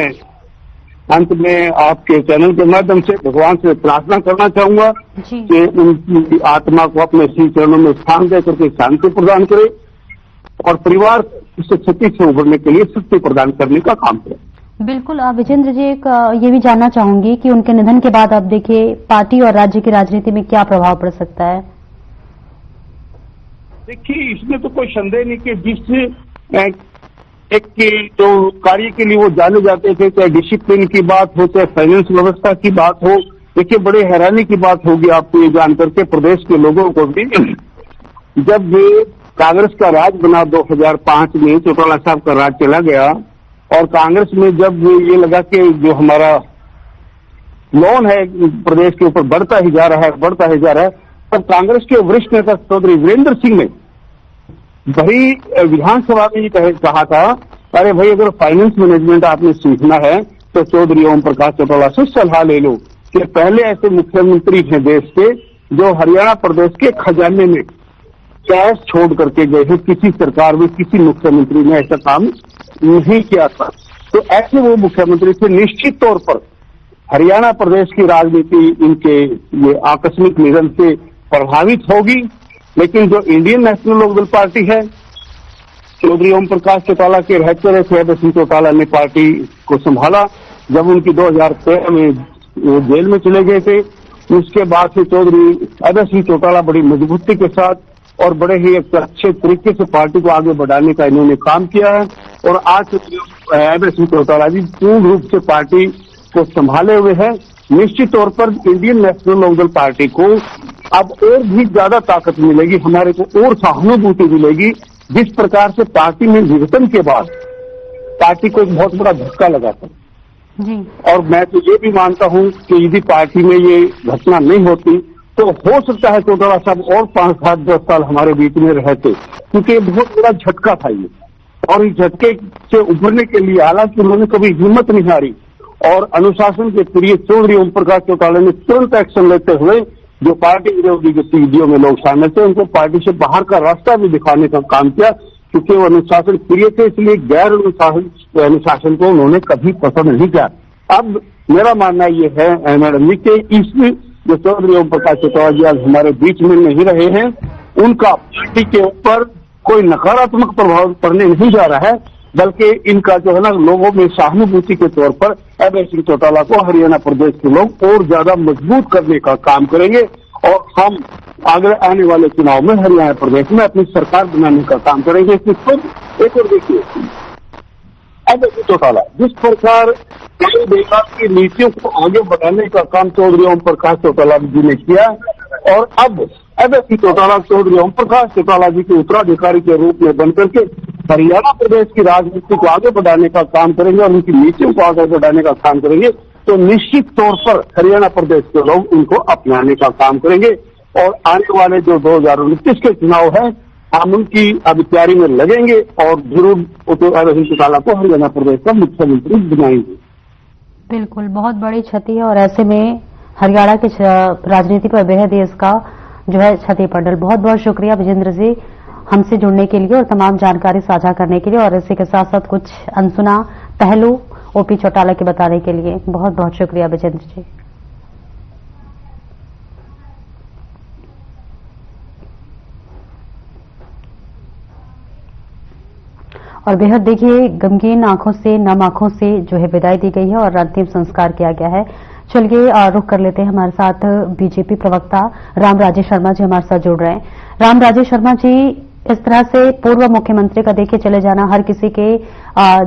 अंत में आपके चैनल के माध्यम से भगवान से प्रार्थना करना चाहूंगा जी। कि उनकी आत्मा को अपने श्री चरणों में स्थान दे करके शांति प्रदान करे और परिवार इस स्थिति से उभरने के लिए शक्ति प्रदान करने का काम करे। बिल्कुल। विजेंद्र जी, एक ये भी जानना चाहूंगी कि उनके निधन के बाद अब देखिए पार्टी और राज्य की राजनीति में क्या प्रभाव पड़ सकता है? देखिए, इसमें तो कोई संदेह नहीं कि जिस एक जो कार्य के लिए वो जाने जाते थे, चाहे डिसिप्लिन की बात हो, चाहे फाइनेंस व्यवस्था की बात हो, देखिए बड़े हैरानी की बात होगी आपको ये जानकर के प्रदेश के लोगों को भी, जब ये कांग्रेस का राज बना 2005 में, चौटाला साहब का राज चला गया और कांग्रेस में जब ये लगा कि जो हमारा लोन है प्रदेश के ऊपर बढ़ता ही जा रहा है, तब कांग्रेस के वरिष्ठ नेता चौधरी वीरेंद्र सिंह ने वही विधानसभा में ये कहा था, अरे भाई अगर फाइनेंस मैनेजमेंट आपने सीखना है तो चौधरी ओम प्रकाश चौटाला से सलाह ले लो, कि पहले ऐसे मुख्यमंत्री हैं देश के जो हरियाणा प्रदेश के खजाने में कैश छोड़ करके गए हैं। किसी सरकार में किसी मुख्यमंत्री ने ऐसा काम नहीं किया था। तो ऐसे वो मुख्यमंत्री से निश्चित तौर पर हरियाणा प्रदेश की राजनीति इनके ये आकस्मिक निधन से प्रभावित होगी। लेकिन जो इंडियन नेशनल लोकदल पार्टी है, चौधरी ओम प्रकाश चौटाला के रहते रहे अभय सिंह चौटाला ने पार्टी को संभाला। जब उनकी 2013 में वो जेल में चले गए थे, उसके बाद से चौधरी अभय सिंह चौटाला बड़ी मजबूती के साथ और बड़े ही एक अच्छे तरीके से पार्टी को आगे बढ़ाने का इन्होंने काम किया है। और आज अभय सिंह चौटाला जी पूर्ण रूप से पार्टी को संभाले हुए हैं। निश्चित तौर पर इंडियन नेशनल लोकदल पार्टी को अब और भी ज्यादा ताकत मिलेगी, हमारे को और सहानुभूति मिलेगी। जिस प्रकार से पार्टी में विघटन के बाद पार्टी को एक बहुत बड़ा धक्का लगा था जी। और मैं तो ये भी मानता हूं कि यदि पार्टी में ये घटना नहीं होती तो हो सकता है चौटाला साहब और 5, 7, 10 साल हमारे बीच में रहते, क्योंकि बहुत बड़ा झटका था ये। और इस झटके से उभरने के लिए हालांकि उन्होंने कभी हिम्मत नहीं हारी और अनुशासन के प्रिय चौधरी ओम प्रकाश चौटाला ने तुरंत एक्शन लेते हुए जो पार्टी विरोधी गतिविधियों में लोग शामिल थे उनको पार्टी से बाहर का रास्ता भी दिखाने का काम किया, क्योंकि वो अनुशासन प्रिय थे, इसलिए गैर अनुशासन को उन्होंने कभी पसंद नहीं किया। अब मेरा मानना ये है मैडम जी कि इसमें जो चौधरी ओम प्रकाश चौटाला जी आज हमारे बीच में नहीं रहे हैं, उनका पार्टी के ऊपर कोई नकारात्मक प्रभाव पड़ने नहीं जा रहा है, बल्कि इनका जो है ना लोगों में सहानुभूति के तौर पर अभय सिंह चौटाला को हरियाणा प्रदेश के लोग और ज्यादा मजबूत करने का काम करेंगे और हम आगे आने वाले चुनाव में हरियाणा प्रदेश में अपनी सरकार बनाने का काम करेंगे। एक और देखिए, अभय सिंह चौटाला जिस प्रकार कई देश की नीतियों को आगे बढ़ाने का काम चौधरी ओम प्रकाश चौटाला जी ने किया और अब अभय सिंह चौटाला चौधरी ओम प्रकाश चौटाला जी के उत्तराधिकारी के रूप में बनकर के हरियाणा प्रदेश की राजनीति को आगे बढ़ाने का काम करेंगे और उनकी नीतियों को आगे बढ़ाने का काम करेंगे, तो निश्चित तौर पर हरियाणा प्रदेश के लोग उनको अपनाने का काम करेंगे। और आने वाले जो 2029 के चुनाव है हम उनकी अब तैयारी में लगेंगे और जरूर अभय सिंह चौटाला को हरियाणा प्रदेश का मुख्यमंत्री बनाएंगे। बिल्कुल, बहुत बड़ी क्षति है और ऐसे में हरियाणा की राजनीति पर बेहद ही इसका जो है क्षति पड़ल। बहुत बहुत शुक्रिया विजेंद्र जी हमसे जुड़ने के लिए और तमाम जानकारी साझा करने के लिए और इसी के साथ साथ कुछ अनसुना पहलू ओपी चौटाला के बताने के लिए बहुत बहुत शुक्रिया विजेंद्र जी। और बेहद देखिए गमगीन आंखों से, नम आंखों से जो है विदाई दी गई है और अंतिम संस्कार किया गया है। चलिए रुक कर लेते हैं, हमारे साथ बीजेपी प्रवक्ता राम राजेश शर्मा जी हमारे साथ जुड़ रहे हैं। राम राजेश शर्मा जी, इस तरह से पूर्व मुख्यमंत्री का देखिए चले जाना हर किसी के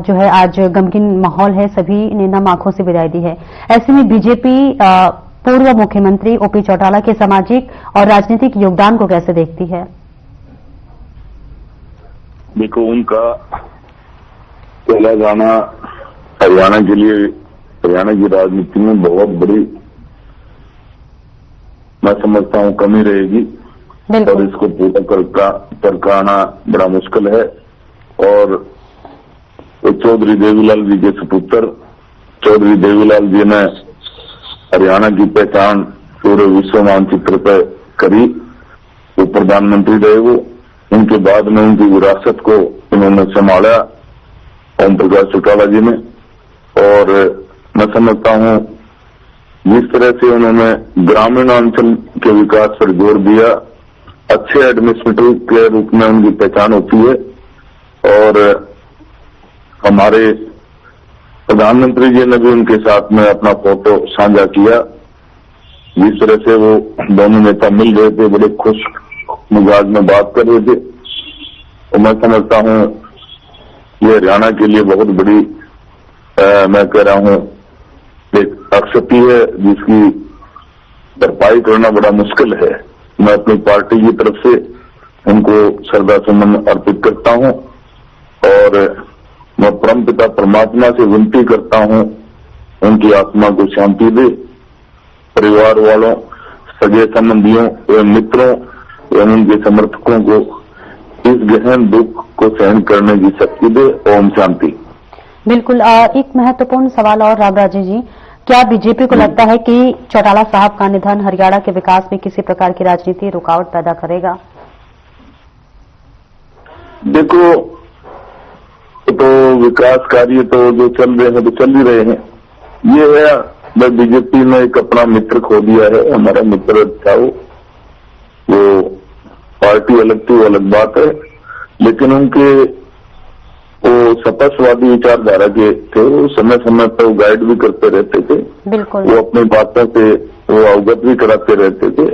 जो है आज गमगीन माहौल है, सभी ने नम आंखों से विदाई दी है। ऐसे में बीजेपी पूर्व मुख्यमंत्री ओपी चौटाला के सामाजिक और राजनीतिक योगदान को कैसे देखती है? देखो, उनका चला जाना हरियाणा के लिए, हरियाणा की राजनीति में बहुत बड़ी मैं समझता हूं कमी रहेगी और इसको पूरा करना बड़ा मुश्किल है। और चौधरी देवीलाल जी के सुपुत्र चौधरी देवीलाल जी ने हरियाणा की पहचान पूरे विश्व मानचित्र पर करी। वो प्रधानमंत्री रहे, वो उनके बाद में उनकी विरासत को उन्होंने संभाला ओम प्रकाश चौटाला जी ने। और मैं समझता हूं जिस तरह से उन्होंने ग्रामीण अंचल के विकास पर जोर दिया, अच्छे एडमिनिस्ट्रेटिव के रूप में उनकी पहचान होती है। और हमारे प्रधानमंत्री जी ने भी उनके साथ में अपना फोटो साझा किया। जिस तरह से वो दोनों नेता मिल रहे थे, बड़े खुश मिजाज में बात कर रहे थे, तो मैं समझता हूं ये हरियाणा के लिए बहुत बड़ी मैं कह रहा हूं एक अक्षति है जिसकी भरपाई करना बड़ा मुश्किल है। मैं अपनी पार्टी की तरफ से उनको श्रद्धा सुमन अर्पित करता हूं और मैं परमपिता परमात्मा से विनती करता हूं उनकी आत्मा को शांति दे, परिवार वालों, सगे संबंधियों एवं मित्रों एवं उनके समर्थकों को इस गहन दुख को सहन करने की शक्ति दे। ओम शांति। बिल्कुल। एक महत्वपूर्ण सवाल और रामराजे जी, क्या बीजेपी को लगता है कि चौटाला साहब का निधन हरियाणा के विकास में किसी प्रकार की राजनीति रुकावट पैदा करेगा? देखो, तो विकास कार्य तो जो चल रहे हैं तो चल ही रहे हैं। ये है बीजेपी ने एक अपना मित्र खो दिया है। हमारा मित्र था वो पार्टी अलग थी, वो अलग बात है, लेकिन उनके वो सपक्षवादी विचारधारा के थे। वो समय समय पर वो गाइड भी करते रहते थे, बिल्कुल। वो अपनी बातों से वो अवगत भी कराते रहते थे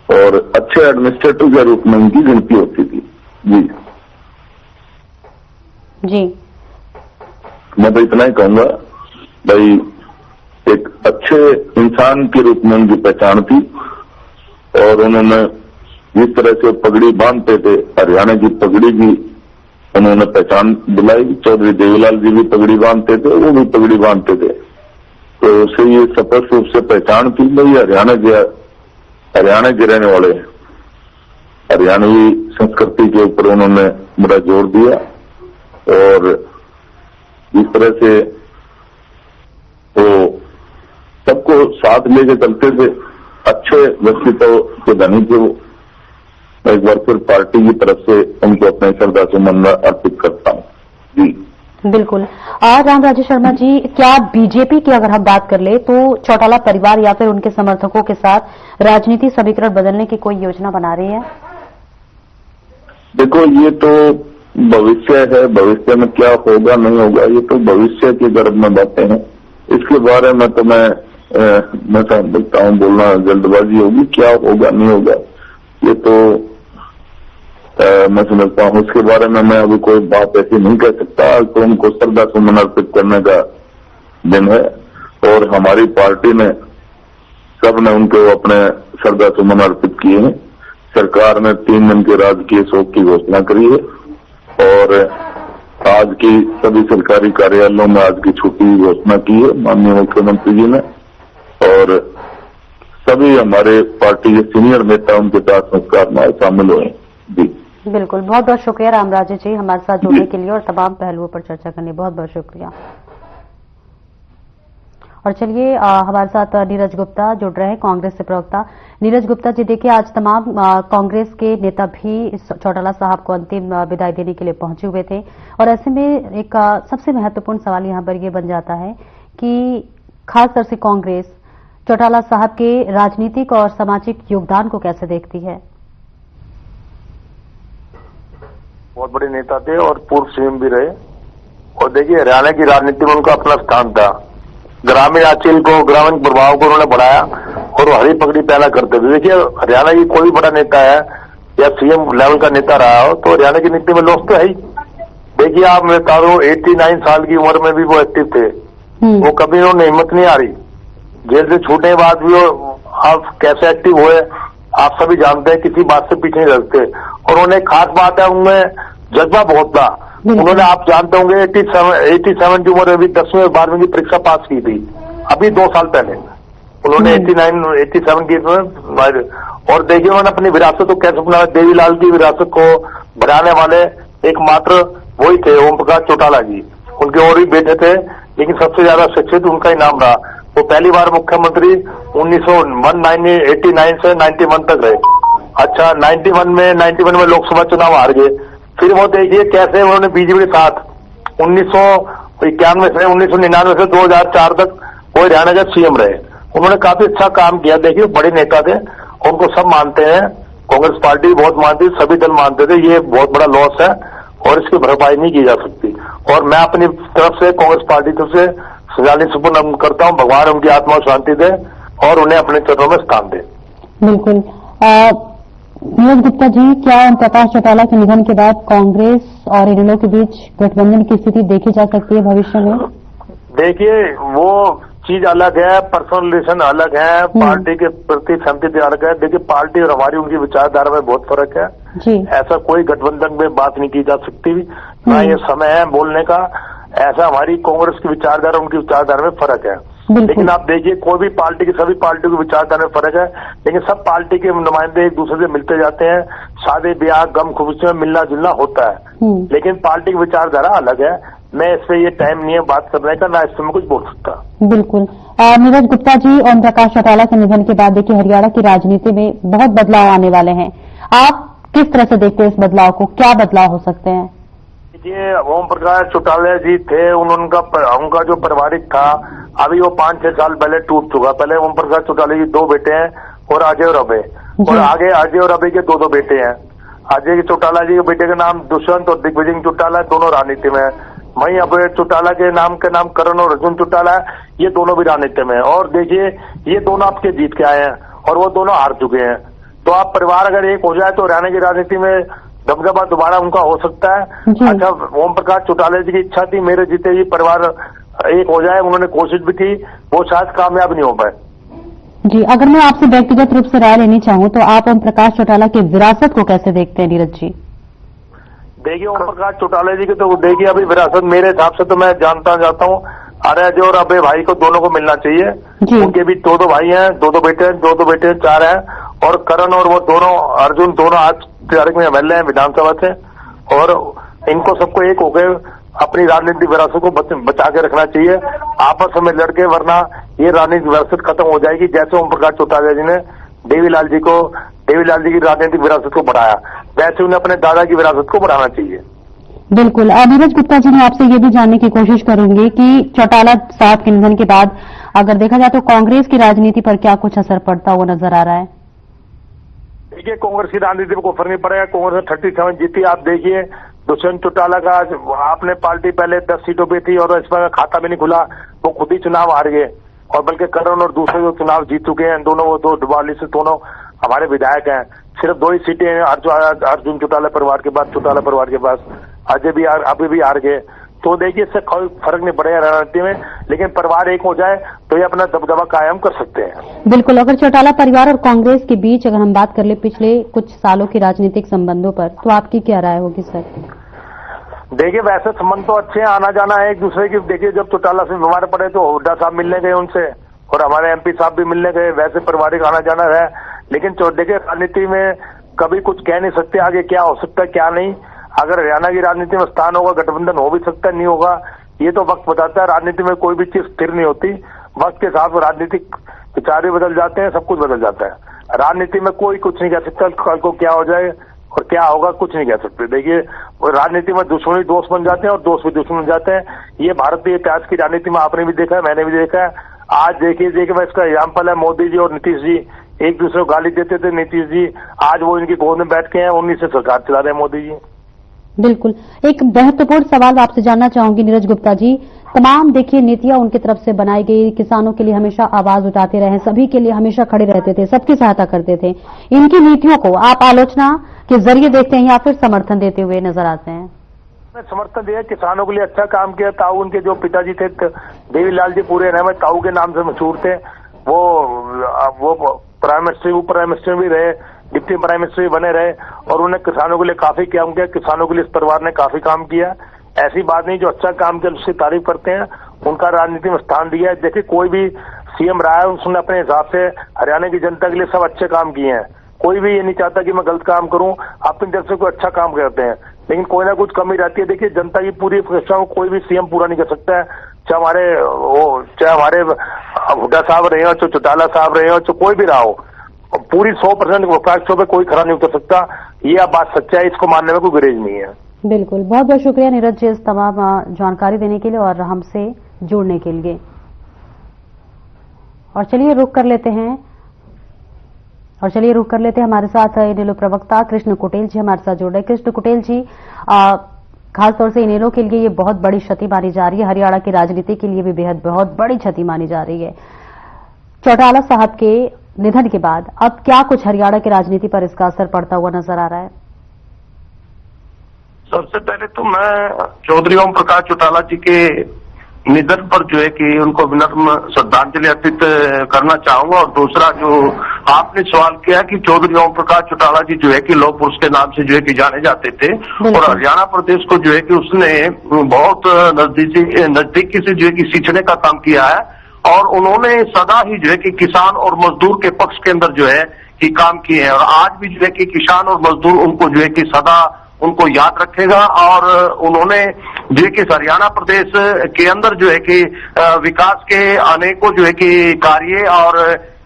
और अच्छे एडमिनिस्ट्रेटर के रूप में उनकी गिनती होती थी। जी जी, मैं तो इतना ही कहूंगा भाई, एक अच्छे इंसान के रूप में उनकी पहचान थी और उन्होंने जिस तरह से पगड़ी बांधते थे, हरियाणा की पगड़ी की उन्होंने पहचान दिलाई। चौधरी देवीलाल जी भी पगड़ी बांधते थे, वो भी पगड़ी बांधते थे, तो उससे ये स्पष्ट रूप से पहचान थी भाई हरियाणा के रहने वाले, हरियाणवी संस्कृति के ऊपर उन्होंने बड़ा जोर दिया और इस तरह से वो सबको साथ लेके चलते थे। अच्छे व्यक्तित्व के धनी थे वो। मैं एक बार फिर पार्टी की तरफ से उनको अपने श्रद्धा सुमन अर्पित करता हूँ। जी बिल्कुल। रामराजे शर्मा जी, क्या बीजेपी की अगर हम बात कर ले तो चौटाला परिवार या फिर उनके समर्थकों के साथ राजनीति समीकरण बदलने की कोई योजना बना रही है? देखो, ये तो भविष्य है, भविष्य में क्या होगा नहीं होगा ये तो भविष्य के गर्भ में बातें हैं। इसके बारे में तो मैं समझता हूँ बोलना जल्दबाजी होगी। क्या होगा नहीं होगा ये तो मैं समझता हूँ, इसके बारे में मैं अभी कोई बात ऐसी नहीं कह सकता। तो उनको श्रद्धा सुमन अर्पित करने का दिन है और हमारी पार्टी ने सबने उनको अपने श्रद्धा सुमन अर्पित किए हैं। सरकार ने 3 दिन के राजकीय शोक की घोषणा करी है और आज की सभी सरकारी कार्यालयों में आज की छुट्टी की घोषणा की है माननीय मुख्यमंत्री जी ने और सभी हमारे पार्टी के सीनियर नेता उनके साथ संस्कार में शामिल हुए। जी बिल्कुल। बहुत बहुत शुक्रिया रामराजे जी हमारे साथ जुड़ने के लिए और तमाम पहलुओं पर चर्चा करने, बहुत बहुत शुक्रिया। और चलिए हमारे साथ नीरज गुप्ता जुड़ रहे हैं, कांग्रेस से प्रवक्ता। नीरज गुप्ता जी, देखिए आज तमाम कांग्रेस के नेता भी चौटाला साहब को अंतिम विदाई देने के लिए पहुंचे हुए थे और ऐसे में एक सबसे महत्वपूर्ण सवाल यहां पर यह बन जाता है कि खासतौर से कांग्रेस चौटाला साहब के राजनीतिक और सामाजिक योगदान को कैसे देखती है? बहुत बड़े नेता थे और पूर्व सीएम भी रहे और देखिए हरियाणा की राजनीति में उनका अपना स्थान था। ग्रामीण अंचल को, ग्रामीण प्रभाव को उन्होंने बढ़ाया और वो हरी पगड़ी पहना करते थे। देखिए हरियाणा की कोई बड़ा नेता है या सीएम लेवल का नेता रहा हो तो हरियाणा की नीति में लोग तो है ही। देखिए आप मैं बता रहा हूँ 89 साल की उम्र में भी वो एक्टिव थे, वो कभी उन्होंने हिम्मत नहीं आ रही। जेल से छूटने के बाद भी वो आप कैसे एक्टिव हुए आप सभी जानते हैं, किसी बात से पीछे नहीं लगते। और उन्हें खास बात है उनमें जज्बा बहुत था। उन्होंने आप जानते होंगे 87 की उम्र में भी 10वीं और 12वीं की परीक्षा पास की थी, अभी 2 साल पहले। उन्होंने 87 की और देखिए उन्होंने अपनी विरासत को कैसे अपना, देवीलाल की विरासत को बढ़ाने वाले एकमात्र वही थे ओम प्रकाश चौटाला जी। उनके और भी बेटे थे लेकिन सबसे ज्यादा शिक्षित उनका ही नाम रहा। वो पहली बार मुख्यमंत्री 1989 से 91 तक रहे। अच्छा 91 में लोकसभा चुनाव हार गए। फिर वो देखिए कैसे उन्होंने बीजेपी के साथ 1991 से 1999 से 2004 तक वो हरियाणा के सीएम रहे, उन्होंने काफी अच्छा काम किया। देखिए बड़े नेता थे, उनको सब मानते हैं, कांग्रेस पार्टी बहुत मानती, सभी दल मानते थे। ये बहुत बड़ा लॉस है और इसकी भरपाई नहीं की जा सकती। और मैं अपनी तरफ से कांग्रेस पार्टी से श्रद्धांजलि सुमन करता हूं। भगवान उनकी आत्मा को शांति दे और उन्हें अपने चरणों में स्थान दे। बिल्कुल। नीरज गुप्ता जी, क्या ओम प्रकाश चौटाला के निधन के बाद कांग्रेस और इनेलो के बीच गठबंधन की स्थिति देखी जा सकती है भविष्य में? देखिए वो चीज अलग है, पर्सनल रिलेशन अलग है, पार्टी के प्रति सहमति अलग है। देखिए पार्टी और हमारी उनकी विचारधारा में बहुत फर्क है जी। ऐसा कोई गठबंधन में बात नहीं की जा सकती, ना ये समय है बोलने का। ऐसा हमारी कांग्रेस की विचारधारा उनकी विचारधारा में फर्क है। लेकिन आप देखिए कोई भी पार्टी की, सभी पार्टियों की विचारधारा में फर्क है, लेकिन सब पार्टी के नुमाइंदे एक दूसरे से मिलते जाते हैं, शादी ब्याह गम खुशी में मिलना जुलना होता है, लेकिन पार्टी की विचारधारा अलग है। मैं इस पे ये टाइम नहीं है बात करने का, ना इस पे मैं कुछ बोल सकता। बिल्कुल। नीरज गुप्ता जी, ओम प्रकाश चौटाला के निधन के बाद देखिए हरियाणा की राजनीति में बहुत बदलाव आने वाले हैं, आप किस तरह से देखते हैं इस बदलाव को, क्या बदलाव हो सकते हैं? ये ओम प्रकाश चौटाला जी थे, उनका जो पारिवारिक था अभी वो 5-6 साल पहले टूट चुका। पहले ओम प्रकाश चौटाला जी 2 बेटे हैं और अजय और अभय, और आगे अजय और अभय के 2 बेटे हैं। अजय चौटाला जी के बेटे का नाम दुष्यंत और दिग्विजय चौटाला, दोनों राजनीति में। वहीं अभय चौटाला के नाम करण और अर्जुन चौटाला, ये दोनों भी राजनीति में। और देखिए ये दोनों आपके जीत के आए हैं और वो दोनों हार चुके हैं। तो आप परिवार अगर एक हो जाए तो हरियाणा की राजनीति में दबदबा दोबारा उनका हो सकता है। अच्छा, ओम प्रकाश चौटाला जी की इच्छा थी मेरे जीते ही परिवार एक हो जाए, उन्होंने कोशिश भी की, वो शायद कामयाब नहीं हो पाए। जी, अगर मैं आपसे व्यक्तिगत रूप से राय लेनी चाहूँ तो आप ओम प्रकाश चौटाला की विरासत को कैसे देखते हैं नीरज जी? देखिए ओम प्रकाश चौटाला जी के तो देखिए अभी विरासत मेरे हिसाब से तो मैं जाता हूँ अजय और अभय भाई को दोनों को मिलना चाहिए। उनके भी 2 भाई हैं, 2 बेटे हैं, 2 बेटे 4 हैं, और करण और वो दोनों अर्जुन दोनों आज तारीख में एमएलए हैं विधानसभा से, और इनको सबको एक होकर अपनी राजनीतिक विरासत को बचा के रखना चाहिए, आपस में लड़के, वरना ये राजनीतिक विरासत खत्म हो जाएगी। जैसे ओम प्रकाश चौटाला जी ने देवीलाल जी की राजनीतिक विरासत को बढ़ाया, वैसे उन्हें अपने दादा की विरासत को बढ़ाना चाहिए। बिल्कुल। नीरज गुप्ता जी, मैं आपसे ये भी जानने की कोशिश करूंगी कि चौटाला साहब के निधन के बाद अगर देखा जाए तो कांग्रेस की राजनीति पर क्या कुछ असर पड़ता हुआ नजर आ रहा है? देखिए कांग्रेस की राजनीति में कोई फर्क नहीं पड़ेगा। कांग्रेस ने 37 जीती। आप देखिए दुष्यंत चौटाला का आपने पार्टी पहले 10 सीटों पे थी और इसमें खाता भी नहीं खुला, वो खुद ही चुनाव हार गए, और बल्कि करण और दूसरे जो चुनाव जीत चुके हैं दोनों, वो 2 डुबाली से दोनों हमारे विधायक हैं। सिर्फ 2 ही सीटें हैं अर्जुन चौटाला परिवार के पास, चौटाला परिवार के पास, अभी भी हार गए। तो देखिए इससे कोई फर्क नहीं पड़ेगा राजनीति में, लेकिन परिवार एक हो जाए तो ये अपना दबदबा कायम कर सकते हैं। बिल्कुल। अगर चौटाला परिवार और कांग्रेस के बीच अगर हम बात कर ले पिछले कुछ सालों के राजनीतिक संबंधों पर, तो आपकी क्या राय होगी सर? देखिए वैसे संबंध तो अच्छे हैं, आना जाना है एक दूसरे की। देखिए जब चौटाला से बीमार पड़े तो हुड्डा साहब मिलने गए उनसे, और हमारे एमपी साहब भी मिलने गए, वैसे पारिवारिक आना जाना है। लेकिन देखिए राजनीति में कभी कुछ कह नहीं सकते आगे क्या हो सकता है क्या नहीं। अगर हरियाणा की राजनीति में स्थान होगा, गठबंधन हो भी सकता है, नहीं होगा, ये तो वक्त बताता है। राजनीति में कोई भी चीज स्थिर नहीं होती, वक्त के साथ राजनीतिक विचार भी बदल जाते हैं, सब कुछ बदल जाता है। राजनीति में कोई कुछ नहीं कह सकता, कल को क्या हो जाए और क्या होगा कुछ नहीं कह सकते। देखिए राजनीति में दुश्मनी दोस्त बन जाते हैं और दोस्त भी दुश्मन बन जाते हैं। ये भारतीय इतिहास की राजनीति में आपने भी देखा है, मैंने भी देखा है। आज देखिए मैं इसका एग्जाम्पल है, मोदी जी और नीतीश जी एक दूसरे को गाली देते थे, नीतीश जी आज वो इनकी गोद में बैठ के हैं, उन्हीं से सरकार चला रहे हैं मोदी जी। बिल्कुल। एक महत्वपूर्ण सवाल आपसे जानना चाहूंगी नीरज गुप्ता जी, तमाम देखिए नीतियां उनकी तरफ से बनाई गई, किसानों के लिए हमेशा आवाज उठाते रहे, सभी के लिए हमेशा खड़े रहते थे, सबकी सहायता करते थे। इनकी नीतियों को आप आलोचना के जरिए देखते हैं या फिर समर्थन देते हुए नजर आते हैं? समर्थन दिया, किसानों के लिए अच्छा काम किया। ताऊ उनके जो पिताजी थे देवीलाल जी पूरे में ताऊ के नाम से मशहूर थे, वो प्राइम मिनिस्टर भी रहे, डिप्टी प्राइम मिनिस्टर भी बने रहे, और उन्हें किसानों के लिए काफी काम किया। किसानों के लिए इस परिवार ने काफी काम किया। ऐसी बात नहीं, जो अच्छा काम किया उसकी तारीफ करते हैं, उनका राजनीति में स्थान दिया है। देखिए कोई भी सीएम रहा है उसने अपने हिसाब से हरियाणा की जनता के लिए सब अच्छे काम किए हैं। कोई भी ये नहीं चाहता कि मैं गलत काम करूं, अपनी तरफ से कोई अच्छा काम करते हैं, लेकिन कोई ना कुछ कमी रहती है। देखिए जनता की पूरी अपेक्षा को कोई भी सीएम पूरा नहीं कर सकता है, चाहे हमारे हुड्डा साहब रहे हो, चाहे चौटाला साहब रहे हो, चाहे कोई भी रहा हो, पूरी 100% विपक्षों पे कोई खरा नहीं उतर सकता। ये आप बात सच्चा है, इसको मानने में कोई गुरेज नहीं है। बिल्कुल। बहुत बहुत शुक्रिया नीरज जी इस तमाम जानकारी देने के लिए और हमसे जुड़ने के लिए। और चलिए रुक कर लेते हैं हमारे साथ इनेलो प्रवक्ता कृष्ण कुटेल जी हमारे साथ जुड़ रहे। कृष्ण कुटेल जी, खासतौर से इनेलो के लिए ये बहुत बड़ी क्षति मानी जा रही है, हरियाणा की राजनीति के लिए भी बेहद बहुत बड़ी क्षति मानी जा रही है। चौटाला साहब के निधन के बाद अब क्या कुछ हरियाणा की राजनीति पर इसका असर पड़ता हुआ नजर आ रहा है? सबसे पहले तो मैं चौधरी ओम प्रकाश चौटाला जी के निधन पर जो है कि उनको विनम्र श्रद्धांजलि अर्पित करना चाहूंगा। और दूसरा जो आपने सवाल किया कि चौधरी ओम प्रकाश चौटाला जी जो है कि लौह पुरुष के नाम से जो है कि जाने जाते थे और हरियाणा प्रदेश को जो है कि उसने बहुत नजदीकी से जो है कि सींचने का काम किया है और उन्होंने सदा ही जो है कि किसान और मजदूर के पक्ष के अंदर जो है कि काम किए हैं और आज भी जो है कि किसान और मजदूर उनको जो है कि सदा उनको याद रखेगा। और उन्होंने जो है कि हरियाणा प्रदेश के अंदर जो है कि विकास के अनेकों जो है कि कार्य और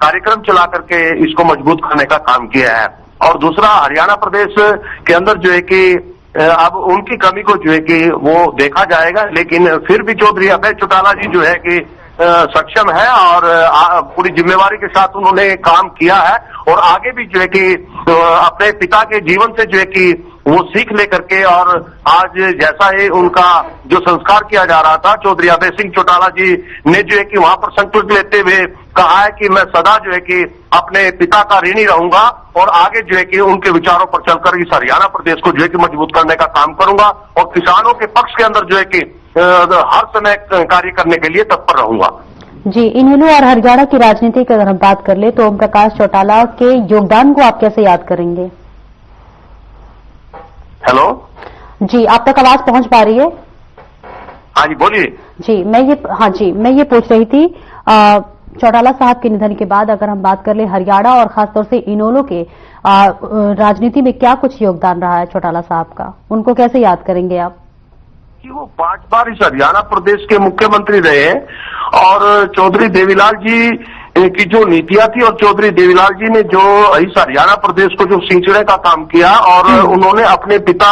कार्यक्रम चला करके इसको मजबूत करने का काम किया है। और दूसरा, हरियाणा प्रदेश के अंदर जो है कि अब उनकी कमी को जो है कि वो देखा जाएगा, लेकिन फिर भी चौधरी अभय चौटाला जी जो है कि सक्षम है और पूरी जिम्मेवारी के साथ उन्होंने काम किया है और आगे भी जो है कि अपने पिता के जीवन से जो है कि वो सीख लेकर के और आज जैसा ही उनका जो संस्कार किया जा रहा था, चौधरी अभय सिंह चौटाला जी ने जो है कि वहां पर संकल्प लेते हुए कहा है कि मैं सदा जो है कि अपने पिता का ऋणी रहूंगा और आगे जो है कि उनके विचारों पर चलकर इस हरियाणा प्रदेश को जो है कि मजबूत करने का काम करूंगा और किसानों के पक्ष के अंदर जो है कि हर समय कार्य करने के लिए तत्पर रहूंगा। जी, इनेलो और हरियाणा की राजनीति की अगर हम बात कर ले तो ओम प्रकाश चौटाला के योगदान को आप कैसे याद करेंगे? हेलो जी, आप तक आवाज पहुंच पा रही है? हाँ जी, बोलिए। जी, मैं ये पूछ रही थी, चौटाला साहब के निधन के बाद अगर हम बात कर ले हरियाणा और खासतौर से इनेलो के राजनीति में क्या कुछ योगदान रहा है चौटाला साहब का, उनको कैसे याद करेंगे आप? कि वो 5 बार इस हरियाणा प्रदेश के मुख्यमंत्री रहे और चौधरी देवीलाल जी की जो नीतियां थी और चौधरी देवीलाल जी ने जो इस हरियाणा प्रदेश को जो सींचने का काम किया और उन्होंने अपने पिता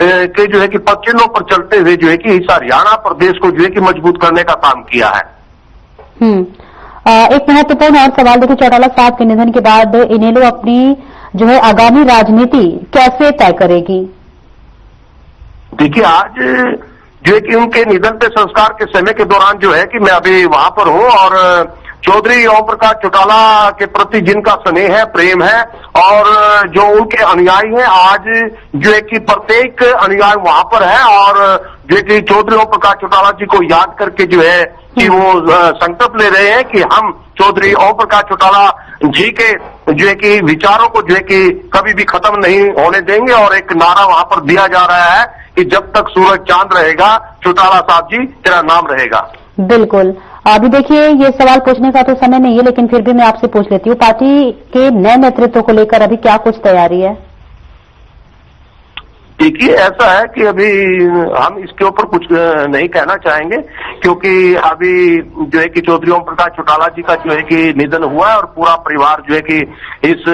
के जो है कि पक्षियों पर चलते हुए जो है कि इस हरियाणा प्रदेश को जो है कि मजबूत करने का काम किया है। एक महत्वपूर्ण और सवाल, देखिए चौटाला साहब के निधन के बाद इनेलो अपनी जो है आगामी राजनीति कैसे तय करेगी? देखिए, आज जो है कि उनके निधन पे संस्कार के समय के दौरान जो है कि मैं अभी वहां पर हूं और चौधरी ओम प्रकाश चौटाला के प्रति जिनका स्नेह है, प्रेम है और जो उनके अनुयायी हैं, आज जो है कि प्रत्येक अनुयायी वहां पर है और जो है कि चौधरी ओम प्रकाश चौटाला जी को याद करके जो है कि वो संकल्प ले रहे हैं कि हम चौधरी ओम प्रकाश चौटाला जी के जो है कि विचारों को जो है कि कभी भी खत्म नहीं होने देंगे और एक नारा वहां पर दिया जा रहा है कि जब तक सूरज चांद रहेगा चौटाला साहब जी तेरा नाम रहेगा। बिल्कुल। अभी देखिए, ये सवाल पूछने का तो समय नहीं है, लेकिन फिर भी मैं आपसे पूछ लेती हूँ, पार्टी के नए नेतृत्व को लेकर अभी क्या कुछ तैयारी है? देखिए, ऐसा है कि अभी हम इसके ऊपर कुछ नहीं कहना चाहेंगे क्योंकि अभी जो है कि चौधरी ओम प्रकाश चौटाला जी का जो है कि निधन हुआ है और पूरा परिवार जो है कि इस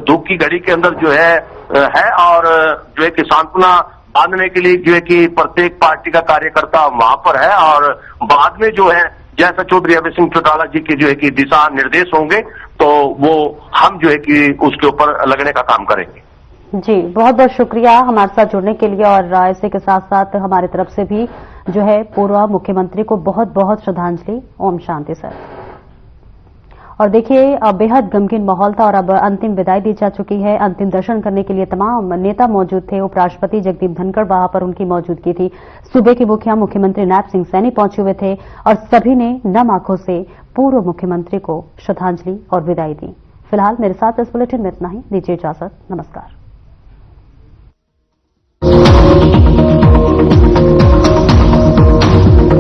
दुख की घड़ी के अंदर जो है और जो है कि सांत्वना बांधने के लिए जो है कि प्रत्येक पार्टी का कार्यकर्ता वहां पर है और बाद में जो है जैसा चौधरी अभय सिंह चौटाला जी के जो है कि दिशा निर्देश होंगे तो वो हम जो है कि उसके ऊपर लगने का काम करेंगे। जी, बहुत बहुत शुक्रिया हमारे साथ जुड़ने के लिए और इसी के साथ साथ हमारी तरफ से भी जो है पूर्व मुख्यमंत्री को बहुत बहुत श्रद्धांजलि। ओम शांति सर। और देखिए, बेहद गमगीन माहौल था और अब अंतिम विदाई दी जा चुकी है। अंतिम दर्शन करने के लिए तमाम नेता मौजूद थे। उपराष्ट्रपति जगदीप धनखड़ वहां पर उनकी मौजूदगी थी। सूबे के मुखिया मुख्यमंत्री नायब सिंह सैनी पहुंचे हुए थे और सभी ने नम आंखों से पूर्व मुख्यमंत्री को श्रद्धांजलि और विदाई दी। फिलहाल मेरे साथ इस बुलेटिन में इतना ही। दीजिए इजाजत। नमस्कार।